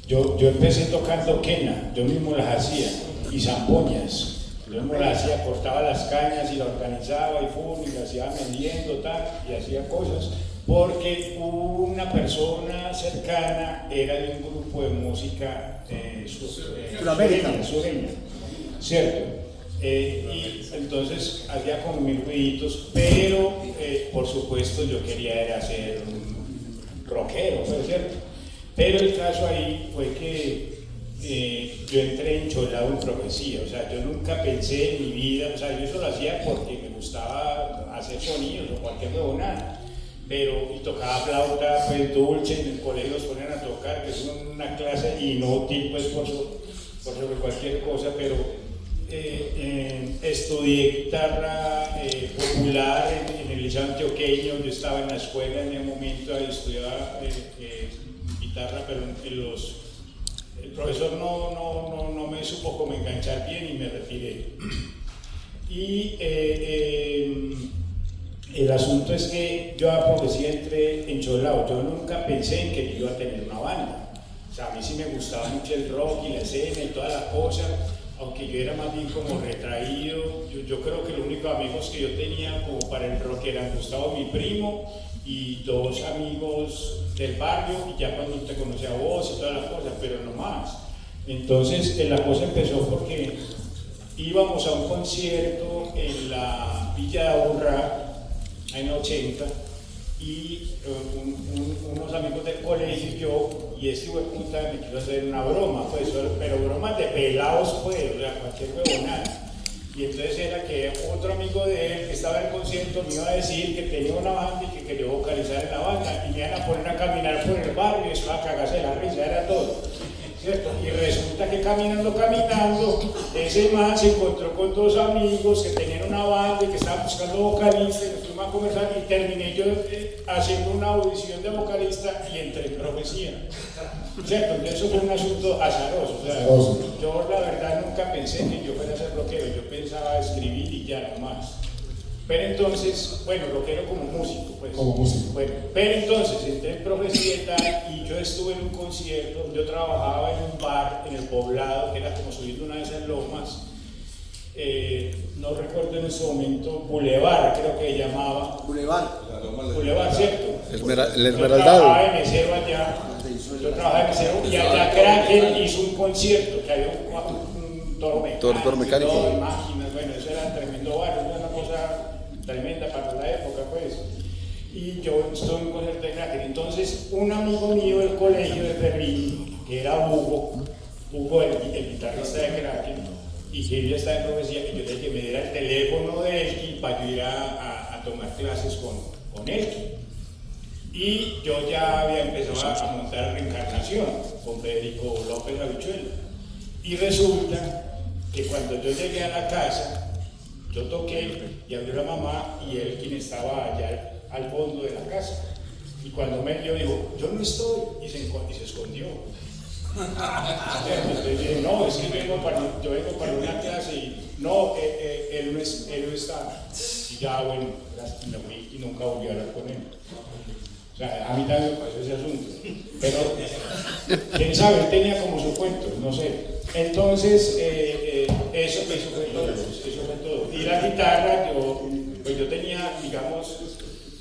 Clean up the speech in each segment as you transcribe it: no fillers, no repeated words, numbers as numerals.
Yo empecé tocando quena, yo mismo las hacía, y zampoñas. Yo mismo las hacía, cortaba las cañas y las organizaba y las iba vendiendo, tal, y hacía cosas. Porque una persona cercana era de un grupo de música sureña, ¿cierto? Y entonces hacía como mis ruiditos, pero por supuesto yo quería era ser un rockero, ¿cierto? Pero el caso ahí fue que yo entré encholado en profecía, o sea, yo nunca pensé en mi vida, o sea, yo eso lo hacía porque me gustaba hacer sonidos o cualquier huevonada. Pero, y tocaba flauta, pues dulce, en el colegio los ponían a tocar, que es una clase inútil, pues por sobre cualquier cosa, pero estudié guitarra popular en el liceo antioqueño. Yo estaba en la escuela en el momento, estudiaba guitarra, pero el profesor no me supo cómo enganchar bien y me retiré. Y el asunto es que yo a profecía entré encholado. Yo nunca pensé en que yo iba a tener una banda. O sea, a mí sí me gustaba mucho el rock y la escena y todas las cosas, aunque yo era más bien como retraído. Yo creo que los únicos amigos que yo tenía como para el rock eran Gustavo, mi primo, y dos amigos del barrio, y ya cuando te conocí a vos y todas las cosas, pero no más. Entonces la cosa empezó porque íbamos a un concierto en la Villa de Aburrá, en el 80, y unos amigos del colegio y este hijo de puta me quiso hacer una broma, pues, pero bromas de pelados, pues, o sea, cualquier huevonada. Y entonces era que otro amigo de él que estaba en el concierto me iba a decir que tenía una banda y que quería vocalizar en la banda, y me iban a poner a caminar por el barrio y eso iba a cagarse de la risa, era todo, ¿cierto? Y resulta que caminando, ese man se encontró con dos amigos que tenían una banda y que estaban buscando vocalistas, y nos fuimos a conversar y terminé yo haciendo una audición de vocalista y entré en profecía, ¿cierto? Entonces eso fue un asunto azaroso, o sea, yo la verdad nunca pensé que yo fuera a ser rockero, yo pensaba escribir y ya no más. Pero entonces, bueno, rockero como músico, pues. Como músico. Bueno, pero entonces entré en profecía y tal, y yo estuve en un concierto. Yo trabajaba en un bar en el Poblado, que era como subiendo una de esas lomas, no recuerdo en ese momento, Boulevard, creo que llamaba. Boulevard, ¿cierto? El Esmeraldado. Yo trabajaba de mesero allá, y allá Kraken hizo un concierto, que había un toro mecánico, y máquinas, bueno, eso era tremendo bar, era una cosa tremenda para la época, pues. Y yo estuve en un concierto de Kraken. Entonces, un amigo mío del colegio de Ferrín, que era Hugo, el guitarrista de Kraken, y que él ya estaba en profecía, y yo le dije que me diera el teléfono de Elki para yo ir a tomar clases con Elki. Y yo ya había empezado a montar Reencarnación con Federico López Habichuelo. Y resulta que cuando yo llegué a la casa, yo toqué y abrió la mamá y él quien estaba allá al fondo de la casa. Y cuando me vio dijo, yo no estoy, y se escondió. Entonces dije, no, es que yo vengo para una clase y no, él no está. Y ya bueno, me fui y nunca volví a hablar con él. O sea, a mí también me pasó ese asunto. Pero, quién sabe, él tenía como su cuento, no sé. Entonces, eso fue todo. Y la guitarra, yo tenía, digamos,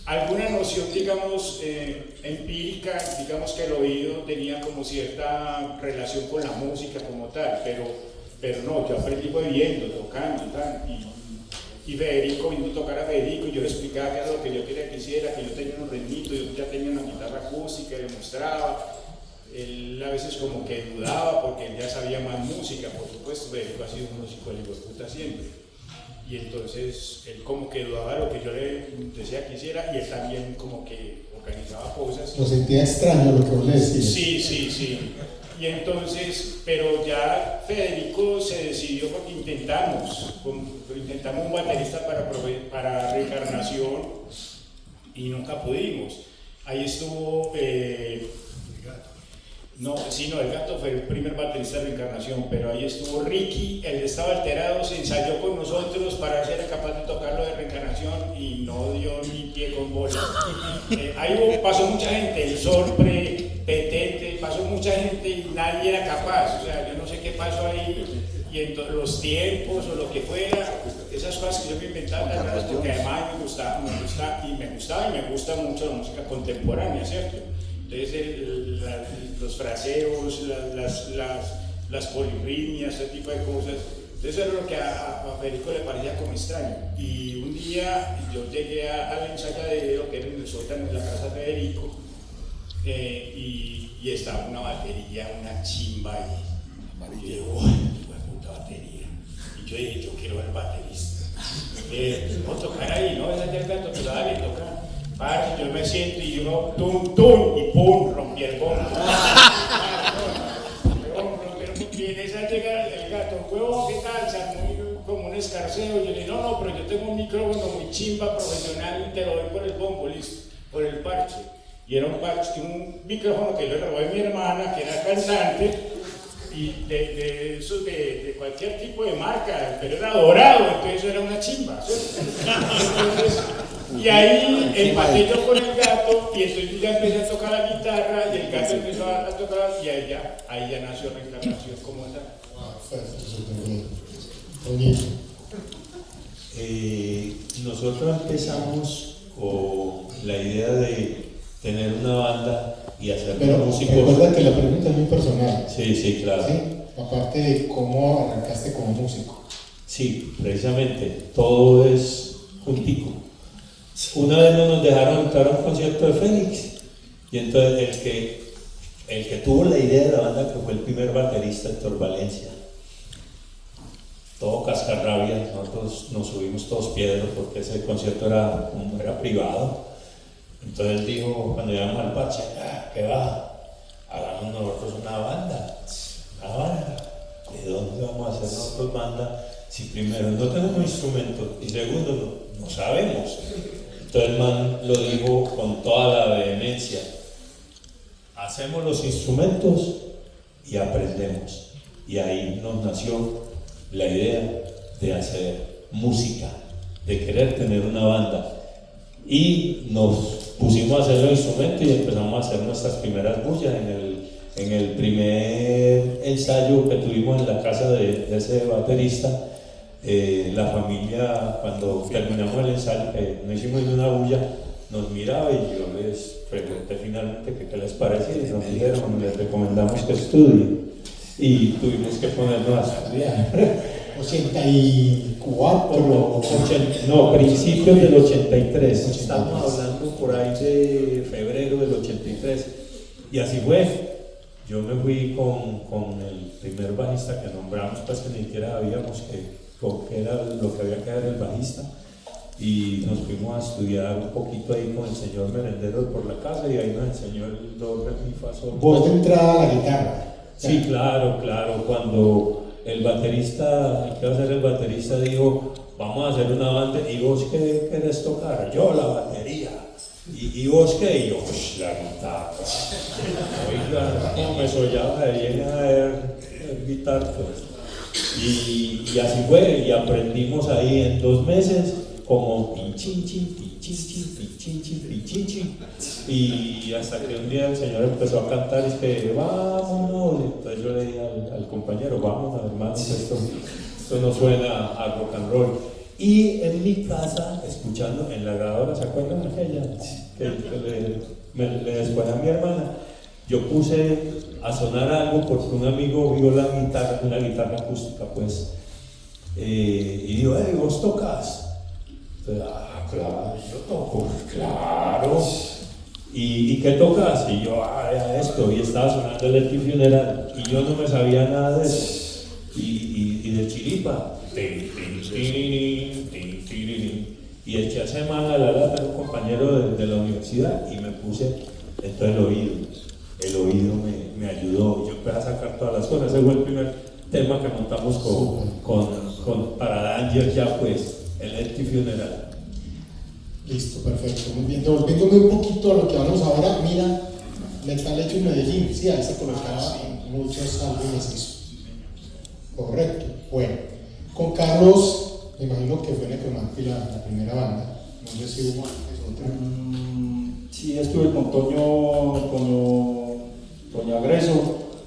alguna noción, digamos, empírica, digamos que el oído tenía como cierta relación con la música como tal, pero no, yo aprendí viendo, tocando y tal. Y Federico vino a tocar a Federico y yo le explicaba qué era lo que yo quería que hiciera, que yo tenía unos ritmitos, yo ya tenía una guitarra acústica y le mostraba. Él a veces como que dudaba porque él ya sabía más música, por supuesto. Federico ha sido un músico de puta siempre. Y entonces él como que dudaba de lo que yo le decía que hiciera, y él también como que organizaba cosas. Lo sentía extraño lo que vos le decías. Sí. Y entonces, pero ya Federico se decidió porque intentamos un baterista para Reencarnación y nunca pudimos. Ahí estuvo, el Gato fue el primer baterista de Reencarnación, pero ahí estuvo Ricky, él estaba alterado, se ensayó con nosotros para ser capaz de tocar lo de Reencarnación y no dio ni pie con bola. Ahí pasó mucha gente, el Sorpre, petente, pasó mucha gente y nadie era capaz, o sea, yo no sé qué pasó ahí, y en los tiempos o lo que fuera, esas cosas que yo me inventaba, las raras, porque además me gusta y me gusta mucho la música contemporánea, ¿cierto? Entonces los fraseos, las polirritmias, ese tipo de cosas. Entonces eso era lo que a Federico le parecía como extraño. Y un día yo llegué al ensayadero, que era en el sótano de la casa de Federico, y estaba una batería, una chimba ahí. Y yo dije, ¡uy, qué puta batería! Y yo dije, yo quiero ser baterista. No tocar ahí, no, esa ya el gato, pero dale, toca. Parce, yo me siento y yo, tum, tum, y pum, rompí el bombo. Y en esa llega el gato, huevo, ¿qué tal? O sea, como un escarceo. Yo le dije, no, pero yo tengo un micrófono muy chimba, profesional, y te lo doy por el bombo, listo, por el parche. Y era un micrófono que yo le robé a mi hermana, que era cantante, y de esos de cualquier tipo de marca, pero era dorado, entonces eso era una chimba, ¿cierto? Entonces, y ahí empaté yo con el gato, y entonces yo ya empecé a tocar la guitarra, y el gato empezó a tocar, y ahí ya nació Reencarnación como tal. Nosotros empezamos con la idea de tener una banda y hacer músicos. Recuerda que la pregunta es muy personal. Sí, claro. ¿Sí? Aparte de cómo arrancaste como músico. Sí, precisamente, todo es juntico. Una vez no nos dejaron entrar a un concierto de Félix, y entonces el que tuvo la idea de la banda, que fue el primer baterista, Héctor Valencia, todo cascarrabia, nosotros nos subimos todos piedras porque ese concierto era privado. Entonces él dijo, cuando llegamos al parche, ¿qué va? Hagamos nosotros una banda. ¿De dónde vamos a hacer nosotros banda? Si primero no tenemos instrumentos y segundo no sabemos. Entonces el man lo dijo con toda la vehemencia: hacemos los instrumentos y aprendemos. Y ahí nos nació la idea de hacer música, de querer tener una banda. Y nos pusimos a hacer los instrumentos y empezamos a hacer nuestras primeras bullas en el primer ensayo que tuvimos en la casa de ese baterista. La familia, cuando terminamos el ensayo, no hicimos ni una bulla, nos miraba y yo les pregunté finalmente qué les parecía y nos dijeron, les recomendamos que estudien, y tuvimos que ponernos a estudiar. 84, no, principios del 83, estamos hablando por ahí de febrero del 83, y así fue. Yo me fui con el primer bajista que nombramos, pues que ni siquiera sabíamos que era lo que había que dar el bajista, y nos fuimos a estudiar un poquito ahí con el señor Merendero por la casa, y ahí nos enseñó el do, re, mi, fa, sol. ¿Vos de entrada a la guitarra? Sí, claro, cuando el baterista, el que va a ser el baterista, dijo, vamos a hacer una banda, ¿y vos qué querés tocar? Yo la batería. ¿Y vos qué? Y yo, la guitarra. Oiga, como me soñaba de bien a ver guitarra, pues. Y así fue, y aprendimos ahí en 2 meses como pinchinchi, y hasta que un día el señor empezó a cantar y es que vámonos, y entonces yo le dije al compañero, vámonos hermanos, esto no suena a rock and roll. Y en mi casa, escuchando en la grabadora, ¿se acuerdan de aquella? Que le después a mi hermana, yo puse a sonar algo porque un amigo vio la guitarra, una guitarra acústica, pues, y dijo, ¿vos tocas? Entonces, claro, yo toco, claro. ¿Y qué tocas? Y yo, esto, y estaba sonando el Leti Funeral, y yo no me sabía nada de eso, y de chiripa, y eché a semana la lata de un compañero de la universidad, y me puse, entonces el oído me ayudó, yo empecé a sacar todas las cosas. Ese fue el primer tema que montamos para Danger, ya pues, el Leti Funeral. Listo, perfecto, muy bien. Volviéndome un poquito a lo que hablamos ahora, mira, Metal Hecho en Medellín, sí, ahí se colocaba en muchos álbumes eso. Correcto. Bueno, con Carlos, me imagino que fue Necromantic la primera banda, no sé si hubo antes otra. Sí, estuve con Toño Toño Agreso,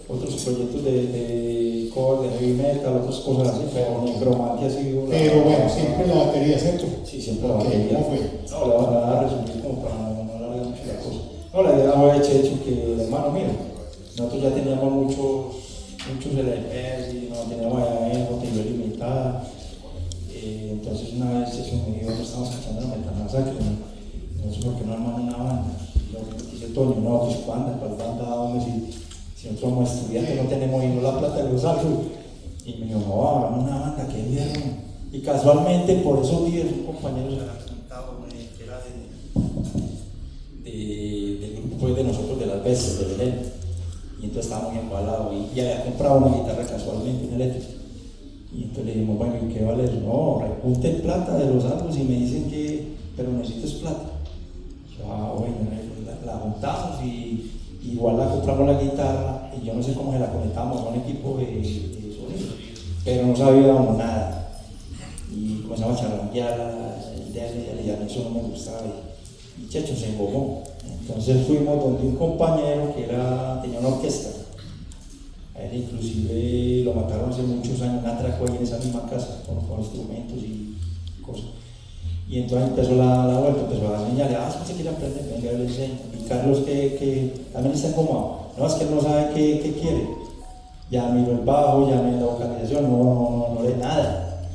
otros proyectos de cover, de heavy metal, otras cosas así, pero Necromantia ha sido Pero bueno, siempre la batería, ¿cierto? Sí, siempre la Ok, batería. ¿cómo fue? No, la voy a resumir como para no alargar mucho la cosa. No, la idea fue hecho que, hermano, mira, nosotros ya teníamos muchos LPs y nos teníamos allá en botella limitada. Entonces una vez eso me dijo, no estamos escuchando la Metal Masacre, entonces ¿por qué no armamos una banda? Y yo dice Toño, no, pues banda, ¿cuál banda? Hombre, si nosotros somos estudiantes no tenemos y no la plata de los altos. Y me dijo, no, hagamos una banda, qué bien. Y casualmente por esos días un compañero se había contado que era del grupo pues, de nosotros, de las veces, de Belén. Y entonces estaba muy embalado y había comprado una guitarra casualmente, una eléctrica. Y entonces le dijimos, bueno, ¿y qué vale eso? No, repunten plata de los árboles y me dicen que, pero necesitas plata. Yo, bueno, la juntamos y igual la compramos la guitarra y yo no sé cómo se la conectamos a un equipo de sonido, pero no sabíamos nada. Y comenzamos a charlanguear, y a mí eso no me gustaba y Checho se embobó. Entonces fuimos donde un compañero que tenía una orquesta. A él inclusive lo mataron hace muchos años, una atracó ahí en esa misma casa con instrumentos y cosas. Y entonces empezó la vuelta, empezó a enseñarle, si usted quiere aprender, venga, yo le enseño. Y Carlos que también está incómodo, no, es que él no sabe qué quiere. Ya miró el bajo, ya miró la vocalización, no lee nada.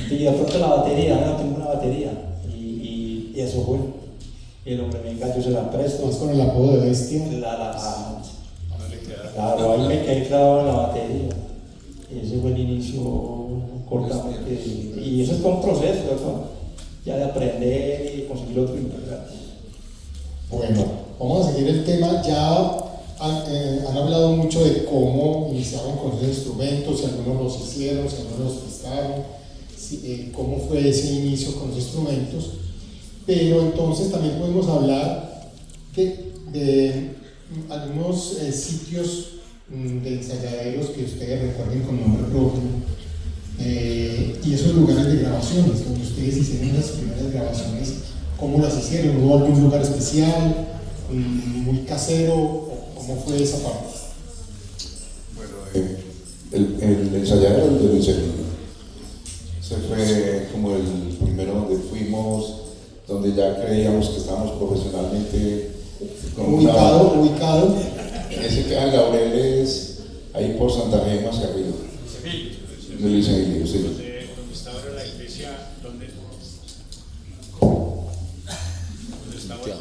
Y de pronto la batería, no tengo una batería. Y eso fue. Y el hombre, venga, yo se la presto. Más con el apodo de bestia. Claro, ahí me quedé clavado en la batería. Y ese fue el inicio cortamente. Y eso es todo un proceso, ¿verdad? Ya de aprender y conseguir otro integrante. Bueno, vamos a seguir el tema. Ya han hablado mucho de cómo iniciaron con esos instrumentos, si algunos los hicieron, si algunos los prestaron, cómo fue ese inicio con los instrumentos. Pero entonces también podemos hablar de algunos sitios de ensayaderos que ustedes recuerden con nombre propio y esos lugares de grabaciones donde ustedes hicieron las primeras grabaciones, ¿cómo las hicieron? ¿Hubo algún lugar especial, muy casero? ¿Cómo fue esa parte? Bueno, el ensayadero del Luis Emilio. Ese fue como el primero donde fuimos, donde ya creíamos que estábamos profesionalmente ubicado. Ese queda en Laureles, ahí por Santa Gema hacia arriba. De Luis Emilio, sí. Donde está ahora la iglesia, ¿dónde está ahora?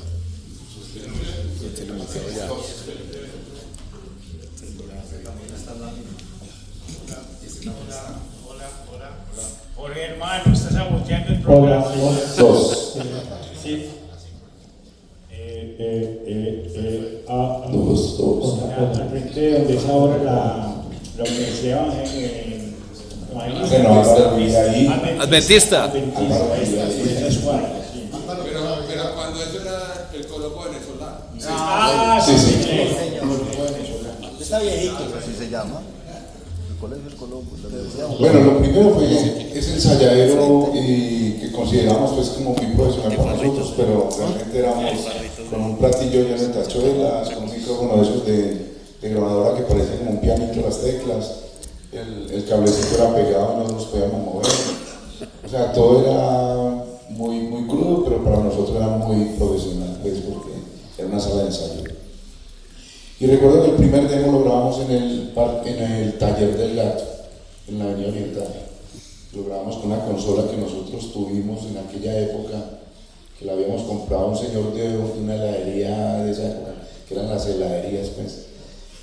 Hola. Jorge, hermano, estás saboteando el programa. Dos. Sí. Dos. Al frente de donde es ahora la universidad Adventista. Esa escuadra, sí. Pero cuando eso era el Coloco venezolano. Sí. Está viejito, así se llama. El colegio del Colombo. Bueno, lo primero fue ese ensayadero que consideramos pues como muy profesional para nosotros, pero realmente éramos con un platillo lleno de tachuelas, con un micrófono de esos de grabadora que parece como un pianito las teclas, el cablecito era pegado, no nos podíamos mover, o sea, todo era muy crudo, pero para nosotros era muy profesional, pues, porque era una sala de ensayo. Y recuerdo que el primer demo lo grabamos en el taller del Gato, en la Avenida Oriental. Lo grabamos con una consola que nosotros tuvimos en aquella época, que la habíamos comprado a un señor de una heladería de esa época, que eran las heladerías, pues.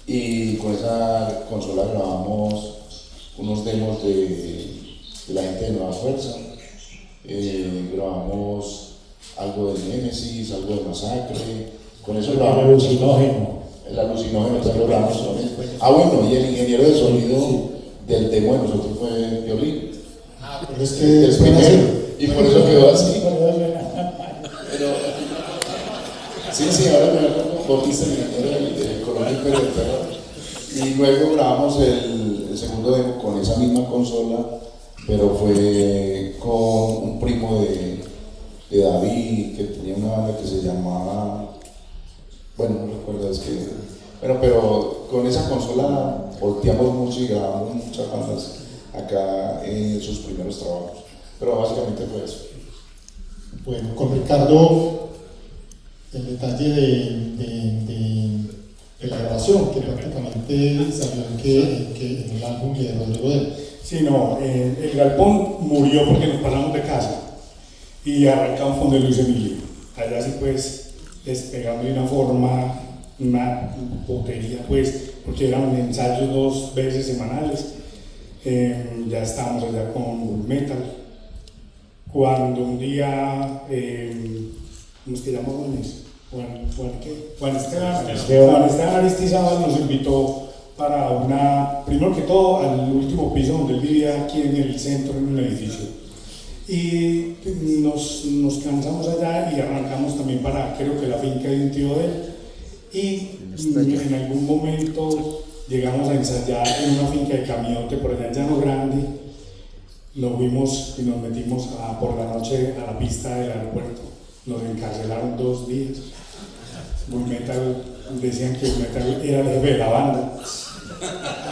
Y con esa consola grabamos unos demos de la gente de Nueva Fuerza, grabamos algo de Némesis, algo de Masacre, con eso grabamos el alucinógeno también lo grabamos con él. Bueno, y el ingeniero de sonido del demo de nosotros fue Violín. Pero es que El primero, y por eso quedó así. Pero, sí, ahora me acuerdo con Bautista, el ingeniero del Coronel Pérez del Perro. Y luego grabamos el segundo demo con esa misma consola, pero fue con un primo de David, que tenía una banda que se llamaba, bueno, no recuerdo, es que Bueno, pero con esa consola volteamos mucho y grabamos muchas bandas acá en sus primeros trabajos. Pero básicamente fue eso. Bueno, con Ricardo, el detalle de la grabación, que prácticamente salió en el álbum y de Rodrigo de él. Sí, no, el galpón murió porque nos pasamos de casa y arrancamos con de Luis Emilio. Allá sí pues despegamos de una forma, una botería pues, porque eran ensayos 2 veces semanales. Ya estábamos allá con Bull Metal. Cuando un día, ¿cómo es que llama Juan Esteban Aristizábal nos invitó para primero que todo, al último piso donde él vivía, aquí en el centro, en un edificio. Y nos cansamos allá y arrancamos también para, creo que la finca de un tío de él. Y en algún momento llegamos a ensayar en una finca de Camiote, por allá en Llano Grande. Nos fuimos y nos metimos por la noche a la pista del aeropuerto. Nos encarcelaron 2 días. Bull Metal, decían que Bull Metal era el jefe de la banda.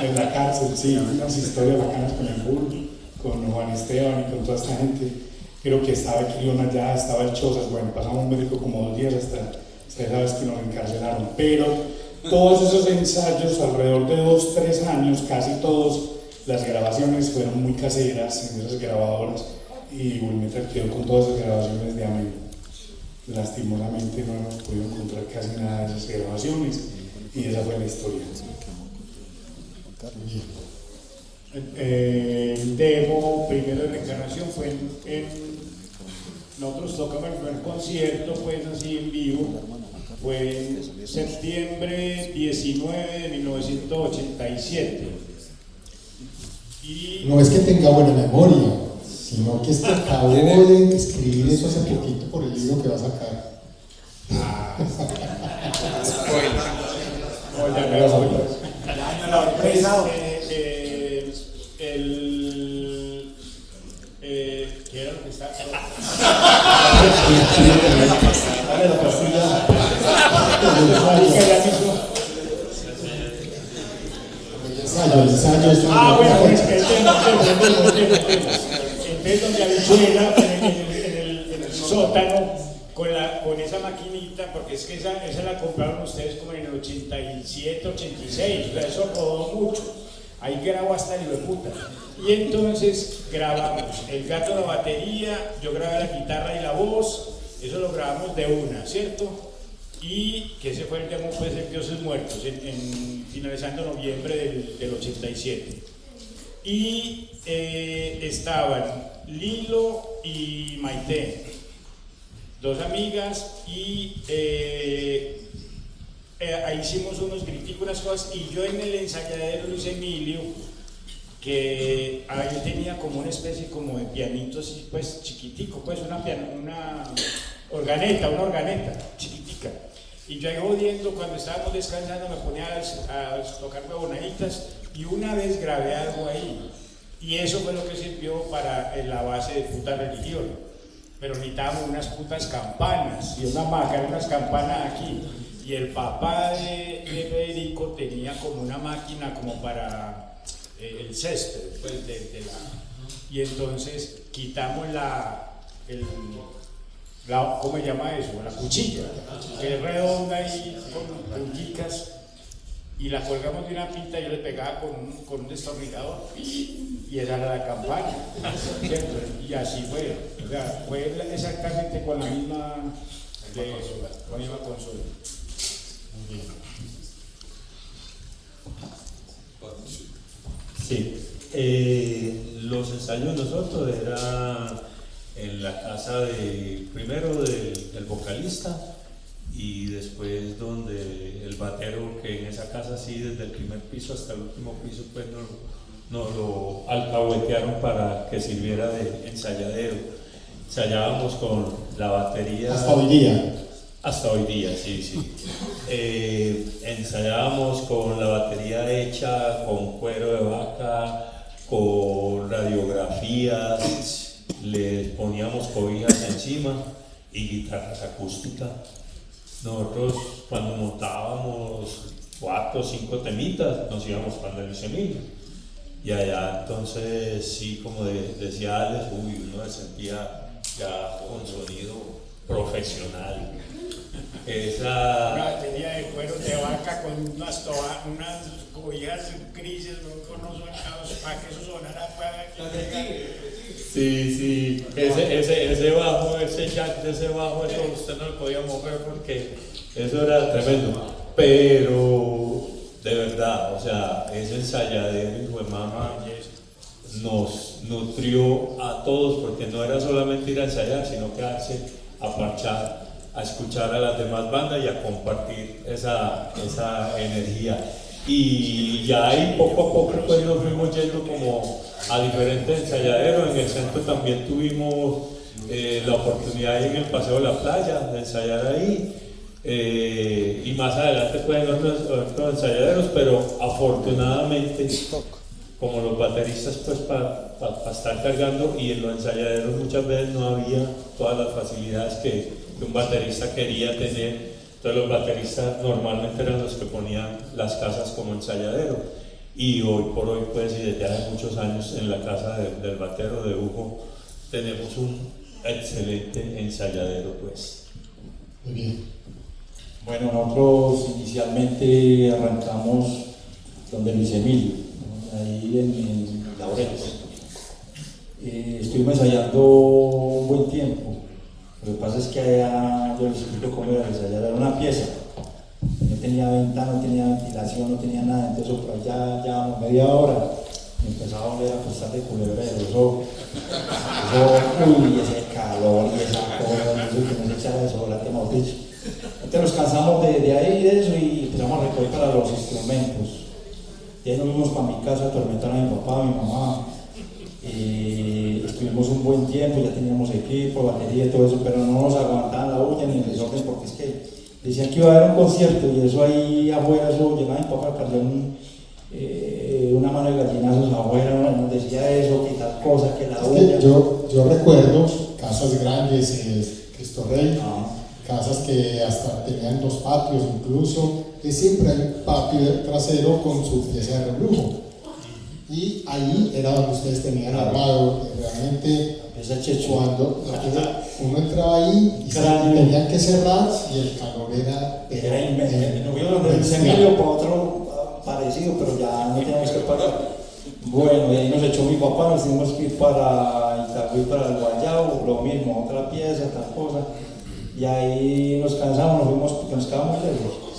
En la cárcel, sí, unas historias bacanas con el Bull, con Juan Esteban y con toda esta gente. Creo que estaba Equilión allá, estaba el Chozas. Bueno, pasamos un médico como 2 días hasta esa vez que nos encarcelaron. Pero todos esos ensayos, alrededor de 2-3 años, casi todos, las grabaciones fueron muy caseras en esas grabadoras y Bull Metal quedó con todas esas grabaciones de Amén. Lastimosamente no hemos podido encontrar casi nada de esas grabaciones y esa fue la historia. El demo primero de Reencarnación fue nosotros tocamos el primer concierto pues así en vivo, fue en septiembre 19 de 1987. Y no es que tenga buena memoria, sino que es que acabo de escribir eso hace poquito por el libro que va a sacar. ¿qué era lo que está? Dale la pastilla. El ensayo es bueno, entonces donde Habichuela, en el sótano, con esa maquinita, porque es que esa la compraron ustedes como en el 87, 86, o sea, eso rodó mucho. Ahí grabó hasta el hijo de puta. Y entonces grabamos el gato de la batería, yo grabé la guitarra y la voz, eso lo grabamos de una, ¿cierto? Y que ese fue el demo pues, de Dioses Muertos, finalizando noviembre del 87. Y estaban Lilo y Maite, 2 amigas, y ahí hicimos unos griticos, unas cosas, y yo en el ensayadero Luis Emilio, que ahí tenía como una especie como de pianito así, pues chiquitico, pues una organeta chiquitica. Y yo ahí jodiendo, cuando estábamos descansando me ponía a tocar huevonaditas y una vez grabé algo ahí. Y eso fue lo que sirvió para la base de Puta Religión. Pero necesitábamos unas putas campanas y una máquina, unas campanas aquí. Y el papá de Federico tenía como una máquina como para el césped, pues y entonces quitamos ¿cómo se llama eso? La cuchilla, que es redonda y con punticas, y la colgamos de una pinta y yo le pegaba con un destornillador y esa era la campaña, ¿cierto? Y así fue, o sea, fue exactamente con la misma consola. Muy bien. Sí, los ensayos nosotros era en la casa primero del vocalista y después donde el batero, que en esa casa sí desde el primer piso hasta el último piso pues nos lo alcahuetearon para que sirviera de ensayadero. Ensayábamos con la batería hasta hoy día, sí. Ensayábamos con la batería hecha con cuero de vaca, con radiografías, le poníamos cobijas encima y guitarras acústicas. Nosotros cuando montábamos 4 o 5 temitas, nos íbamos para Luis Emilio. Y allá entonces sí, como decía Alex, uno se sentía ya con sonido profesional. Una tenía de cuero de vaca con unas cobijas grises, con unos soldados para que eso sonara para que... Sí, ese bajo, ese jack de ese bajo, eso usted no lo podía mover porque eso era tremendo. Pero de verdad, o sea, ese ensayadero, hijo de mamá, nos nutrió a todos, porque no era solamente ir a ensayar, sino quedarse a parchar, a escuchar a las demás bandas y a compartir esa energía. Y ya ahí poco a poco pues nos fuimos yendo como a diferentes ensayaderos. En el centro también tuvimos la oportunidad en el Paseo de la Playa de ensayar ahí. Y más adelante pueden otros ensayaderos, pero afortunadamente como los bateristas pues para estar cargando, y en los ensayaderos muchas veces no había todas las facilidades que un baterista quería tener. Entonces los bateristas normalmente eran los que ponían las casas como ensayadero, y hoy por hoy pues, y desde hace muchos años en la casa del batero de Hugo tenemos un excelente ensayadero pues. Muy bien. Bueno, nosotros inicialmente arrancamos donde Luis Emilio, ¿no? Ahí en Laureles. Estuvimos ensayando un buen tiempo. Lo que pasa es que allá yo les explico cómo era ensayar, era una pieza. No tenía ventana, no tenía ventilación, no tenía nada. Entonces por allá llevábamos media hora. Me empezaba a oler a costar de culebrero. Uy, ese calor y esa cosa, eso que nos echara desodorante Mauricio. Entonces nos cansamos de ahí de eso y empezamos a recoger para los instrumentos. Y ahí nos fuimos para mi casa a atormentar a mi papá, a mi mamá. Estuvimos un buen tiempo, ya teníamos equipo, batería y todo eso, pero no nos aguantaban la uña ni el desorden, porque es que decían que iba a haber un concierto y eso ahí afuera, eso llegaba mi papá a perder una mano de gallinazos afuera, nos decía eso, que tal cosa, que la uña. Yo recuerdo casas grandes, Cristo Rey, casas que hasta tenían 2 patios incluso, que siempre hay un patio trasero con su pieza de rebrujo. Y ahí era donde ustedes tenían armado realmente cuando uno entraba ahí y tenían que cerrar y el calor era inmenso. Nos fuimos donde Luis Emilio para otro parecido, pero ya no teníamos que pagar. Bueno, y ahí nos echó mi papá, nos tuvimos que ir para Itagüí, para el Guayabo, lo mismo, otra pieza, tal cosa. Y ahí nos cansamos, nos fuimos porque nos quedamos muy lejos.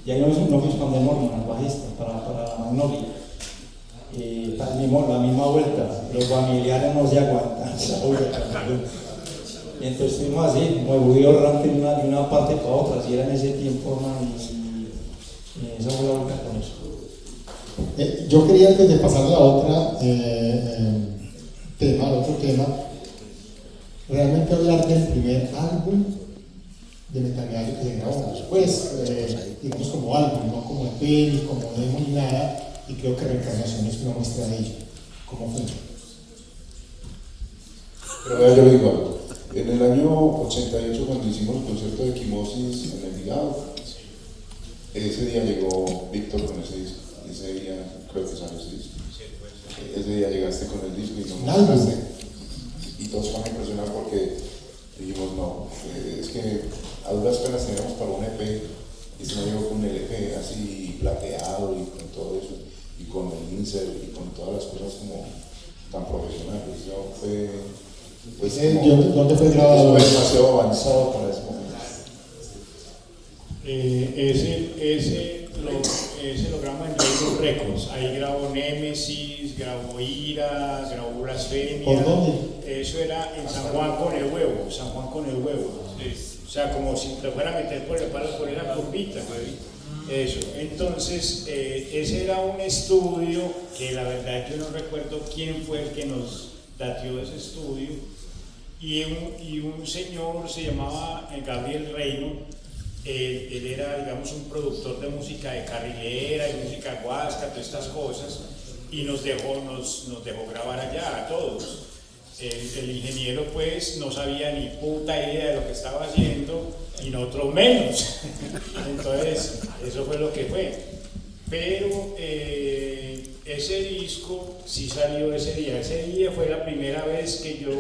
Y ahí nos fuimos con De Norman, al bajista, para la Magnolia. Y la misma vuelta, los familiares no se aguantan. Y entonces estuvimos así, como bugueo errante de una parte para otra, así era en ese tiempo, y esa fue la vuelta con eso. Yo quería, antes de pasar a la otra al otro tema, realmente hablar del primer álbum de Metaniario que grabamos, pues digamos como álbum, no como EP ni como demo ni nada. Y creo que Reencarnación es una muestra de ello. ¿Cómo fue? Pero vea, yo le digo algo. En el año 88, cuando hicimos el concierto de Quimosis en el Vigado, ese día llegó Víctor con ese disco. Ese día creo que salió ese disco. Ese día llegaste con el disco y no mostraste. Y todos estaban impresionados porque dijimos, no, es que a duras penas teníamos para un EP. Y se me llegó con el EP así plateado y con todo eso. Y con el insert y con todas las cosas como tan profesionales. Yo ¿Dónde fue grabado? Fue demasiado avanzado para ese momento. Ese lo grabamos en Rainbow Records. Ahí grabó Nemesis, grabó Ira, grabó Blasfemia. ¿Por dónde? Eso era en San Juan con el Huevo. Sí. O sea, como si te fuera a meter por el palo por la curvita. Eso. Entonces, ese era un estudio que la verdad yo no recuerdo quién fue el que nos dateó ese estudio. Y un señor se llamaba Gabriel Reino. Él era, digamos, un productor de música de carrilera, de música huasca, todas estas cosas. Y nos dejó grabar allá a todos. el ingeniero pues no sabía ni puta idea de lo que estaba haciendo y nosotros menos. Entonces, eso fue lo que fue. Pero ese disco sí salió ese día. Ese día fue la primera vez que yo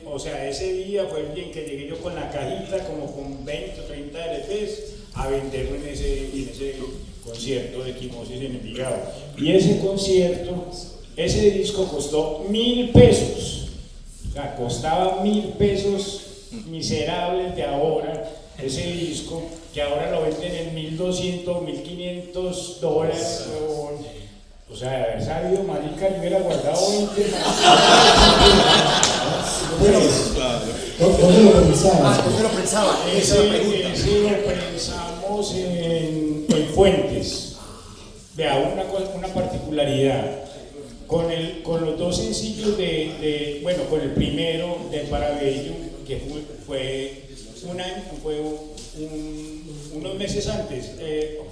o sea, ese día fue el día en que llegué yo con la cajita, como con 20 o 30 LPs, a venderlo en ese concierto de Quimosis en Envigado. Y ese concierto, ese disco costó 1.000 pesos. O sea, costaba 1.000 pesos miserables de ahora, ese disco, que ahora lo venden en $1.200, $1.500. O sea, de haber sabido, marica, yo hubiera guardado 20 ¿Dónde lo pensaba? ¿Dónde lo pensaba? Ese lo pensamos en Fuentes. Vea, una particularidad. Con los dos sencillos con el primero de Parabellum, que fue unos meses antes,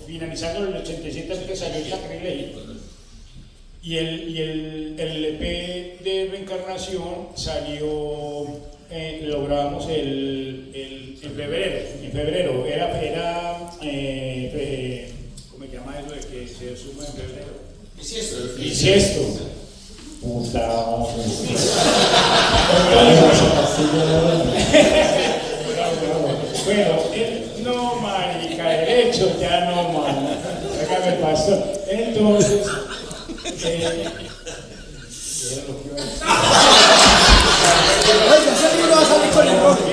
finalizando el 87 que salió el Sacre Ley. Y el LP de Reencarnación salió, lo grabamos en febrero. Era ¿cómo se llama eso de que se suma en febrero? Bisiesto. Puta. Bueno, no, marica, derecho ya no, man. Acá me pasó. Entonces, Ese libro va a salir con el rojo.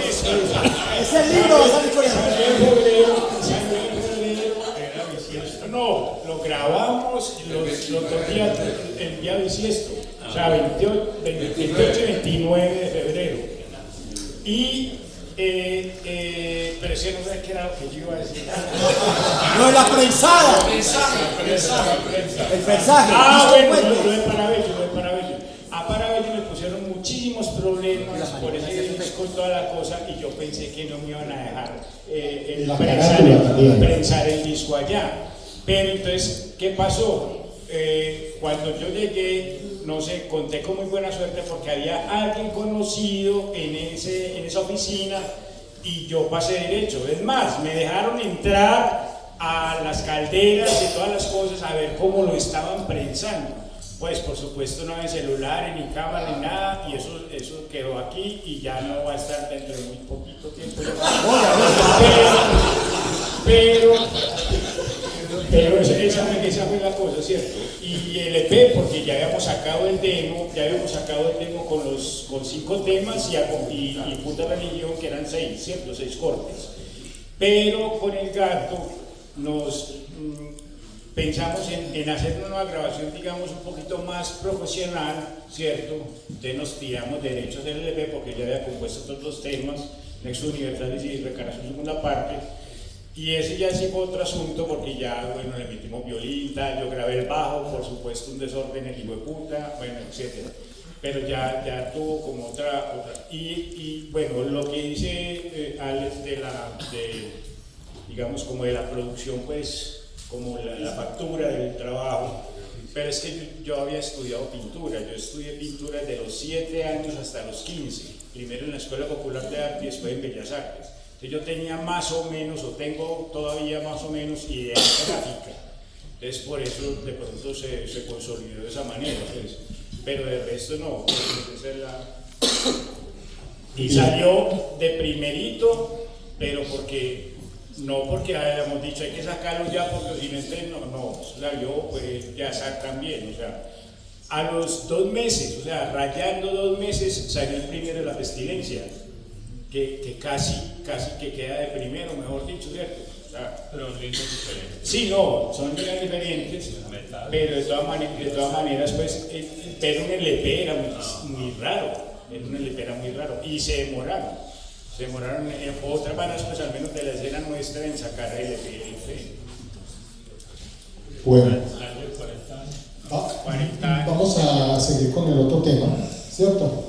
Ese libro va a salir con el rojo. No, lo grabamos los 2 días el día bisiesto, o sea, 28 y 29 de febrero. Y pero ese no sé qué era lo que yo iba a decir. No, es la prensada. El mensaje. Bueno, lo de Parabellum. A Parabellum le pusieron muchísimos problemas por ese disco, toda la cosa, y yo pensé que no me iban a dejar prensar el disco allá. Pero entonces, ¿qué pasó? Cuando yo llegué, no sé, conté con muy buena suerte porque había alguien conocido en esa oficina y yo pasé derecho. Es más, me dejaron entrar a las calderas y todas las cosas a ver cómo lo estaban prensando. Pues por supuesto no hay celulares, ni cámara, ni nada, y eso quedó aquí y ya no va a estar dentro de muy poquito tiempo. Pero esa fue la cosa, ¿cierto? Y el EP, porque ya habíamos sacado el demo con 5 temas y Puta Religión, que eran 6, ¿cierto? 6 cortes. Pero con el gato nos pensamos en hacer una nueva grabación, digamos, un poquito más profesional, ¿cierto? Entonces nos tiramos derechos del LP porque ya había compuesto todos los temas, Nexo Universalis y Reencarnación segunda parte. Y ese ya sí fue otro asunto porque ya, bueno, le metimos violín, yo grabé el bajo, por supuesto un desorden, el hijo de puta, bueno, etc. Pero ya tuvo como otra. Y bueno, lo que dice Alex digamos, como de la producción, pues, como la factura del trabajo. Pero es que yo había estudiado pintura, yo estudié pintura desde los 7 años hasta los 15, primero en la Escuela Popular de Arte y después en Bellas Artes. Entonces yo tenía más o menos, o tengo todavía más o menos idea gráfica. Entonces por eso de pronto se consolidó de esa manera, pues. Pero de resto no. Y salió de primerito, pero no porque hayamos dicho hay que sacarlo ya porque si no, salió pues ya también, o sea, a los 2 meses, o sea, rayando 2 meses salió el primero de La Pestilencia. Que casi que queda de primero, mejor dicho, ¿cierto? O sea, pero son ritmos diferentes. Sí, no, son ritmos diferentes, pero de todas maneras, pues, pero un LP era muy raro, y se demoraron, otras bandas, pues al menos de la escena nuestra, en sacar el LP. Bueno, 40 años. Vamos a seguir con el otro tema, ¿cierto?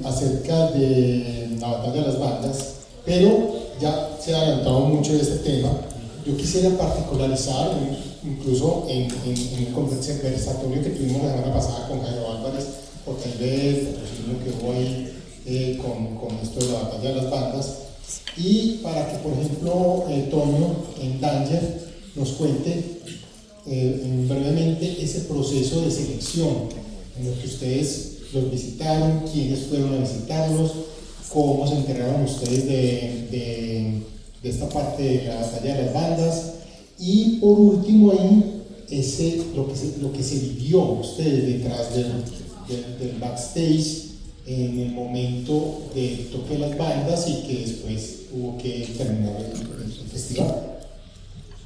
Acerca de la batalla de las bandas, pero ya se ha adelantado mucho de este tema. Yo quisiera particularizar, incluso en el conversatorio que tuvimos la semana pasada con Jairo Álvarez, Hotel patrocinio que hubo ahí con esto de la batalla de las bandas, y para que, por ejemplo, Toño en Danger nos cuente brevemente ese proceso de selección en lo que ustedes los visitaron, quiénes fueron a visitarlos, cómo se enteraron ustedes de esta parte de la batalla de las bandas, y por último ahí lo que se vivió ustedes detrás del backstage en el momento del toque de las bandas y que después hubo que terminar el festival.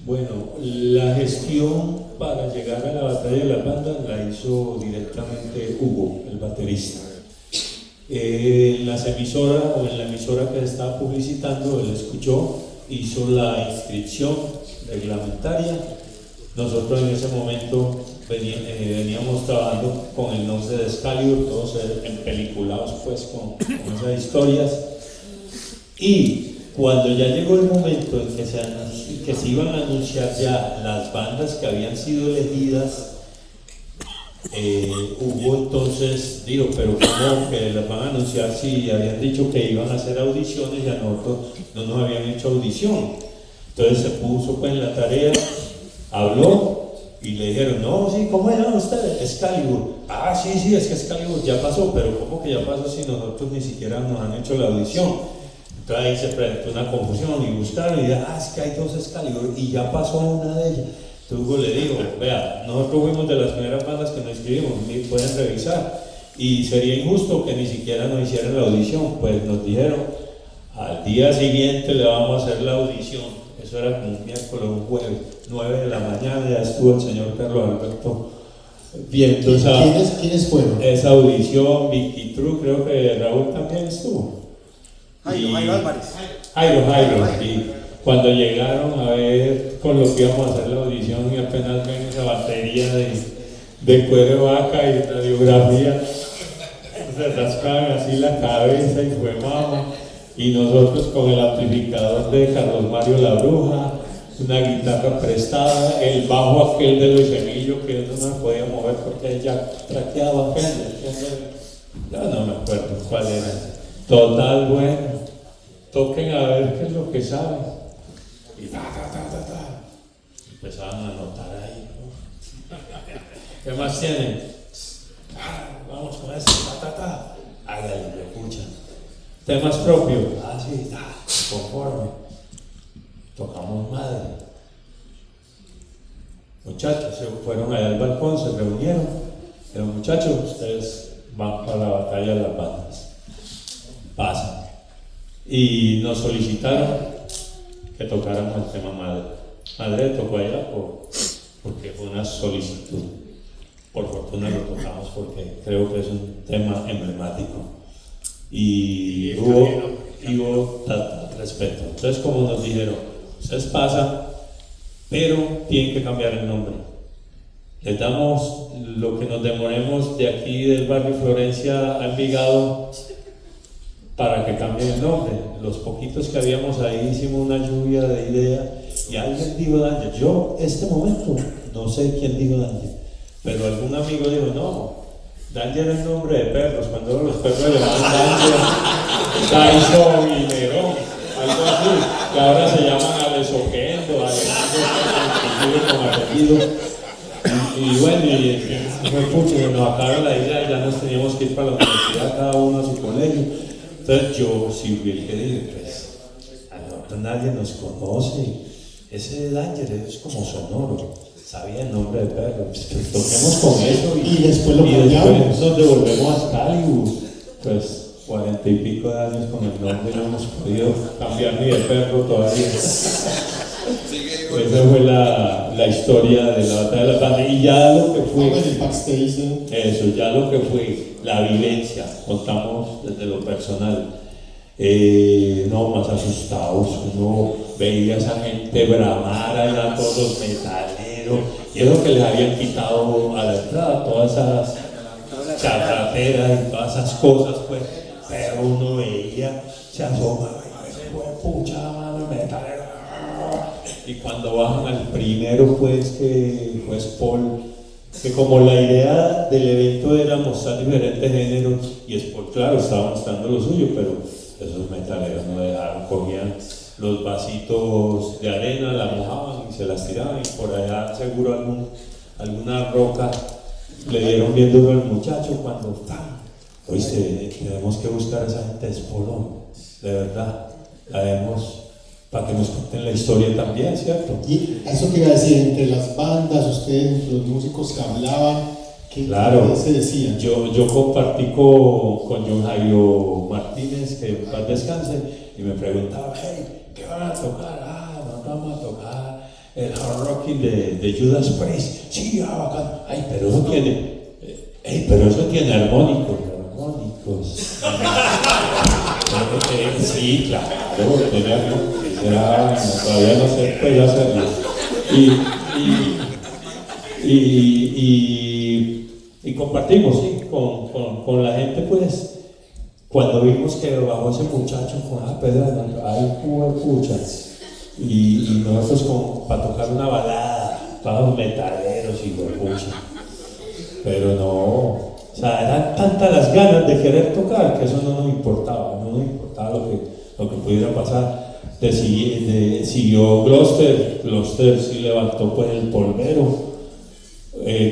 Bueno, la gestión para llegar a la batalla de las bandas la hizo directamente Hugo, el baterista. En las emisoras o en la emisora que estaba publicitando, él escuchó, hizo la inscripción reglamentaria. Nosotros en ese momento veníamos trabajando con el nombre de Excalibur, todos empeliculados pues con esas historias, y cuando ya llegó el momento en que se iban a anunciar ya las bandas que habían sido elegidas, hubo entonces, digo, pero ¿cómo que las van a anunciar si habían dicho que iban a hacer audiciones y a nosotros no nos habían hecho audición? Entonces se puso pues en la tarea, habló y le dijeron, no, sí, ¿cómo llaman ustedes? Excalibur. Ah, sí, es que Excalibur ya pasó, pero ¿cómo que ya pasó si nosotros ni siquiera nos han hecho la audición? Entonces ahí se presentó una confusión y buscaron y dijeron, es que hay dos Excalibur y ya pasó una de ellas. Entonces Hugo le dijo, vea, nosotros fuimos de las primeras bandas que nos inscribimos, pueden revisar, y sería injusto que ni siquiera nos hicieran la audición. Pues nos dijeron, al día siguiente le vamos a hacer la audición. Eso era como un miércoles, un jueves, 9 de la mañana, ya estuvo el señor Carlos Alberto viendo ¿Quiénes fueron? esa audición. Vicky True, creo que Raúl también estuvo. Jairo Álvarez. Jairo. Y cuando llegaron a ver con lo que íbamos a hacer la audición y apenas ven esa batería de cuero de vaca y radiografía, se rascaban así la cabeza y fue mamá. Y nosotros con el amplificador de Carlos Mario La Bruja, una guitarra prestada, el bajo aquel de Luis Emilio que no me podía mover porque ella traqueaba ya no me acuerdo cuál era. Total, bueno, toquen a ver qué es lo que saben. Y empezaban a anotar ahí, ¿no? ¿Qué más tienen? Vamos con eso, hágale, escucha. Temas propios, sí, conforme. Tocamos madre. Muchachos, se fueron allá al balcón, se reunieron. Pero muchachos, ustedes van para la batalla de las bandas. Pasan. Y nos solicitaron que tocáramos el tema madre. Madre tocó allá porque fue una solicitud. Por fortuna lo tocamos porque creo que es un tema emblemático. Y hubo respeto. Entonces, como nos dijeron, ustedes pasan, pero tienen que cambiar el nombre. Les damos lo que nos demoremos de aquí del barrio Florencia a Envigado para que cambien el nombre. Los poquitos que habíamos ahí hicimos una lluvia de ideas y alguien dijo Danger. Yo, este momento, no sé quién dijo Danger, pero algún amigo dijo, no, Danger es nombre de perros, cuando los perros le llaman Danger, Tyson y Nerón, algo así, que ahora se llaman Alesoquendo, Alejandro, con apellido. Y bueno, nos acabaron la idea y ya nos teníamos que ir para la universidad, cada uno a su colegio. Entonces yo, si hubiera que decir, pues, a nosotros nadie nos conoce, ese Danger es como sonoro. Sabía el nombre de perro, pues toquemos con eso y después nos devolvemos a Excalibur. Pues 40 y pico de años con el nombre no hemos podido cambiar ni de perro todavía. Esa fue la historia de la batalla de la bandas. Y ya lo que fue eso, ya lo que fue la vivencia, contamos desde lo personal. No, más asustados, uno veía a esa gente bramar allá, todos los metaleros, y eso que les habían quitado a la entrada, todas esas chatarreras y todas esas cosas, pues, pero uno veía, se asomaba y pucha, mano, metalero. Y cuando bajan al primero, pues, que fue Paul, que como la idea del evento era mostrar diferentes géneros, y es por claro, estaba mostrando lo suyo, pero esos metaleros no dejaron, cogían los vasitos de arena, la mojaban y se las tiraban, y por allá seguro alguna roca le dieron bien duro al muchacho cuando ¡pam! Oíste, tenemos que buscar a esa gente de Espolón, de verdad, la vemos para que nos cuenten la historia también, ¿cierto? Y eso que iba a decir, entre las bandas, ustedes, los músicos que hablaban, ¿qué se decían? Yo compartí con John Jairo Martínez, que en paz descanse, y me preguntaba, hey, ¿qué van a tocar? Nos vamos a tocar el hard rocking de Judas Priest. Sí, bacán. Ay, pero eso tiene armónicos. Sí, claro, todavía no se puede hacerlo. Y compartimos, sí, con la gente, pues, cuando vimos que bajó ese muchacho con la pedra, ay, pucha, y nosotros para tocar una balada, todos metaleros y pucha, pero no, o sea, eran tantas las ganas de querer tocar que eso no nos importaba lo que pudiera pasar. Siguió Gloucester sí levantó pues el polvero,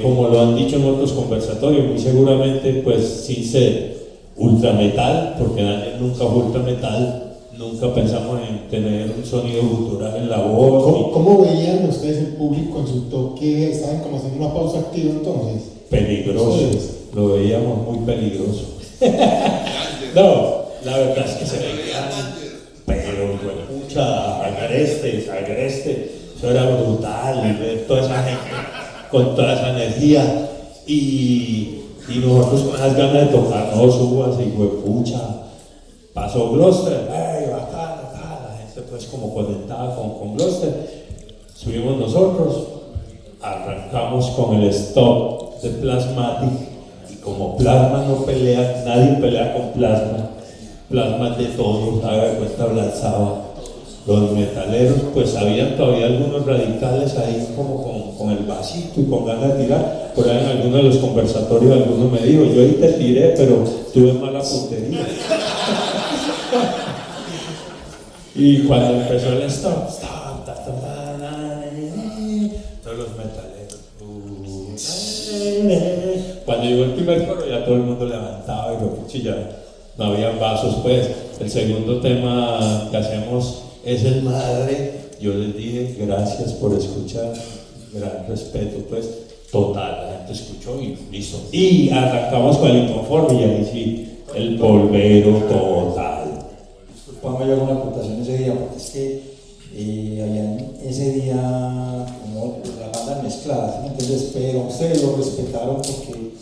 como lo han dicho en otros conversatorios, muy seguramente pues sin ser ultrametal, porque Daniel nunca fue ultrametal, nunca pensamos en tener un sonido gutural en la voz. ¿Cómo veían ustedes el público en su toque? ¿Estaban como haciendo una pausa activa entonces? Peligroso, lo veíamos muy peligroso. No, la verdad es que se veía, pero bueno, mucha agreste, eso era brutal, ver toda esa gente con toda esa energía y nosotros con esas ganas de tocar, no subas y pucha, pasó Gloucester, ¡ay, bacán! La gente pues como conectada con Gloucester, subimos nosotros, arrancamos con el stop de Plasmatic, y como Plasma no pelea, nadie pelea con Plasma de todo, haga de cuenta Black Sabbath. Los metaleros, pues habían todavía algunos radicales ahí como con el vasito y con ganas de tirar. Por ahí en algunos de los conversatorios alguno me dijo, yo ahí te tiré, pero tuve mala puntería. Y cuando empezó el stop, todos los metaleros, cuando llegó el primer coro ya todo el mundo levantaba y ya no había vasos, pues. El segundo tema que hacemos es el Madre. Yo les dije gracias por escuchar, gran respeto, pues total, la gente escuchó y listo. Y arrancamos con el Inconforme y ahí sí, el polvero total. Disculpame yo con la aportación ese día, porque es que allá ese día, como la banda mezclada, entonces, pero ustedes lo respetaron porque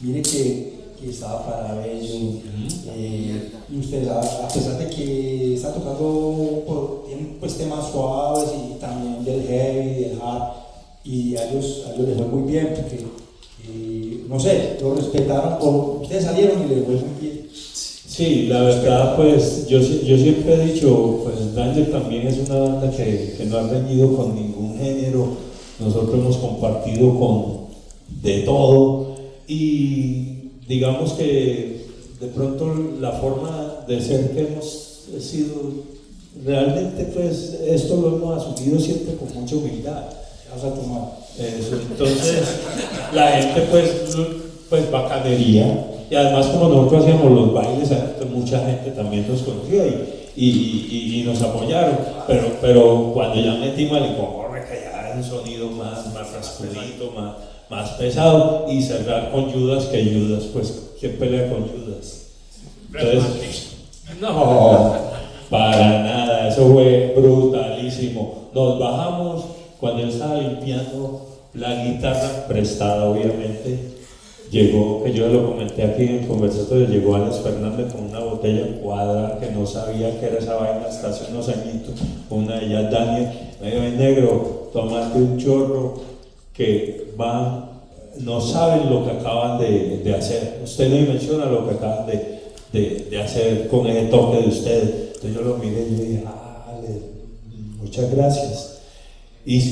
mire que estaba para ellos, y ustedes, a pesar de que está tocando pues temas suaves y también del heavy, del hard, y a ellos les fue muy bien porque, no sé, lo respetaron, ustedes salieron y les fue muy bien. Sí, la verdad, pues yo siempre he dicho, pues Danger también es una banda que no ha reñido con ningún género, nosotros hemos compartido con de todo, y digamos que de pronto la forma de ser que hemos sido, realmente pues esto lo hemos asumido siempre con mucha humildad. Vamos a tomar eso. Entonces la gente pues bacanería, y además como nosotros hacíamos los bailes, mucha gente también nos conocía y nos apoyaron, pero cuando ya metimos el Inconforme, que ya era un sonido más raspudito, más pesado, y cerrar con Judas, que Judas, pues, ¿quién pelea con Judas? Entonces, no, para nada, eso fue brutalísimo. Nos bajamos cuando él estaba limpiando la guitarra prestada, obviamente. Llegó, que yo lo comenté aquí en el conversatorio, llegó Alex Fernández con una botella cuadrada que no sabía que era esa vaina hasta hace unos añitos. Una de ellas, Daniel, me dijo, negro, tomaste un chorro que no saben lo que acaban de hacer. Usted no menciona lo que acaban de hacer con ese toque de ustedes. Entonces yo lo miré y le dije, Ale, muchas gracias. Y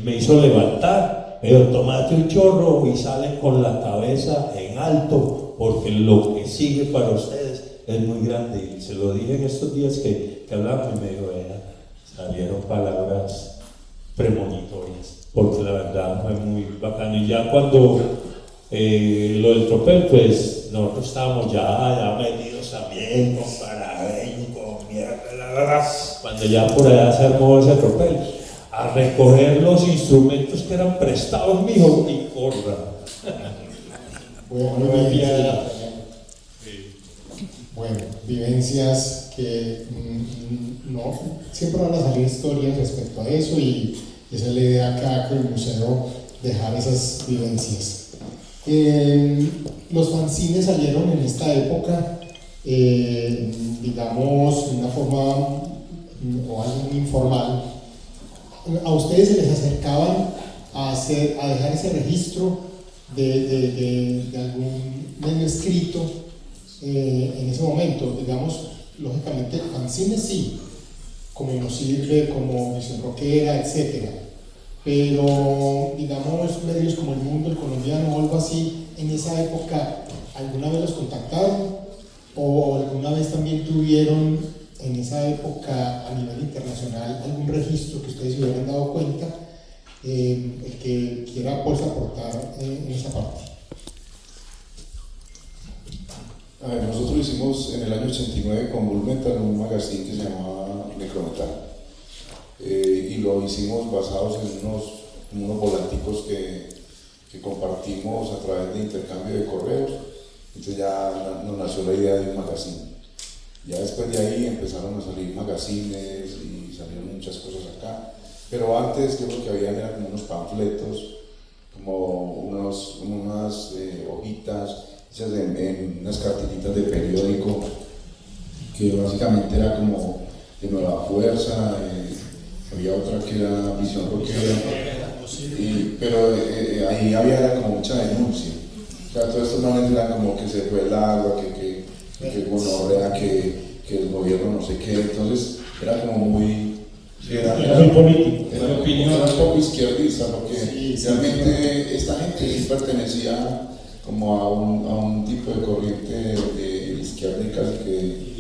me hizo levantar pero tómate un chorro y salen con la cabeza en alto, porque lo que sigue para ustedes es muy grande. Y se lo dije en estos días que hablamos y me dijo, salieron palabras premonitorias, porque la verdad fue muy bacano. Y ya cuando lo del tropel, pues nosotros estábamos ya metidos también con parabeño, con mierda, cuando ya por allá se armó ese tropel, a recoger los instrumentos que eran prestados, mijo, y corra. Bueno, vivencias que no, siempre van a salir historias respecto a eso, y esa es la idea acá con el museo, dejar esas vivencias. Los fanzines salieron en esta época, digamos, de una forma o algo muy informal. ¿A ustedes se les acercaban a dejar ese registro de algún manuscrito en ese momento? Digamos, lógicamente, fanzines sí, como Nos Sirve, como Visión Rockera, etcétera. Pero, digamos, medios como El Mundo, El Colombiano o algo así, en esa época, ¿alguna vez los contactaron? ¿O alguna vez también tuvieron en esa época a nivel internacional algún registro que ustedes se hubieran dado cuenta? El que quiera pues aportar en esa parte. A ver, nosotros hicimos en el año 89 con Bull Metal un magazine que se llamaba Necrometal. Y lo hicimos basados en unos volanticos que compartimos a través de intercambio de correos. Entonces ya nos nació la idea de un magazine. Ya después de ahí empezaron a salir magazines y salieron muchas cosas acá. Pero antes yo creo que habían era como unos panfletos, como unas hojitas hechas en unas cartilitas de periódico, que básicamente era como de Nueva Fuerza. Había otra que era Visión Rockera, pero ahí había como mucha denuncia. O sea, todo esto normalmente era como que se fue el agua, que gonorrea, que el gobierno no sé qué. Entonces era como muy... Era muy político. Era un poco izquierdista, porque realmente esta gente sí pertenecía como a un tipo de corriente de izquierda y casi que...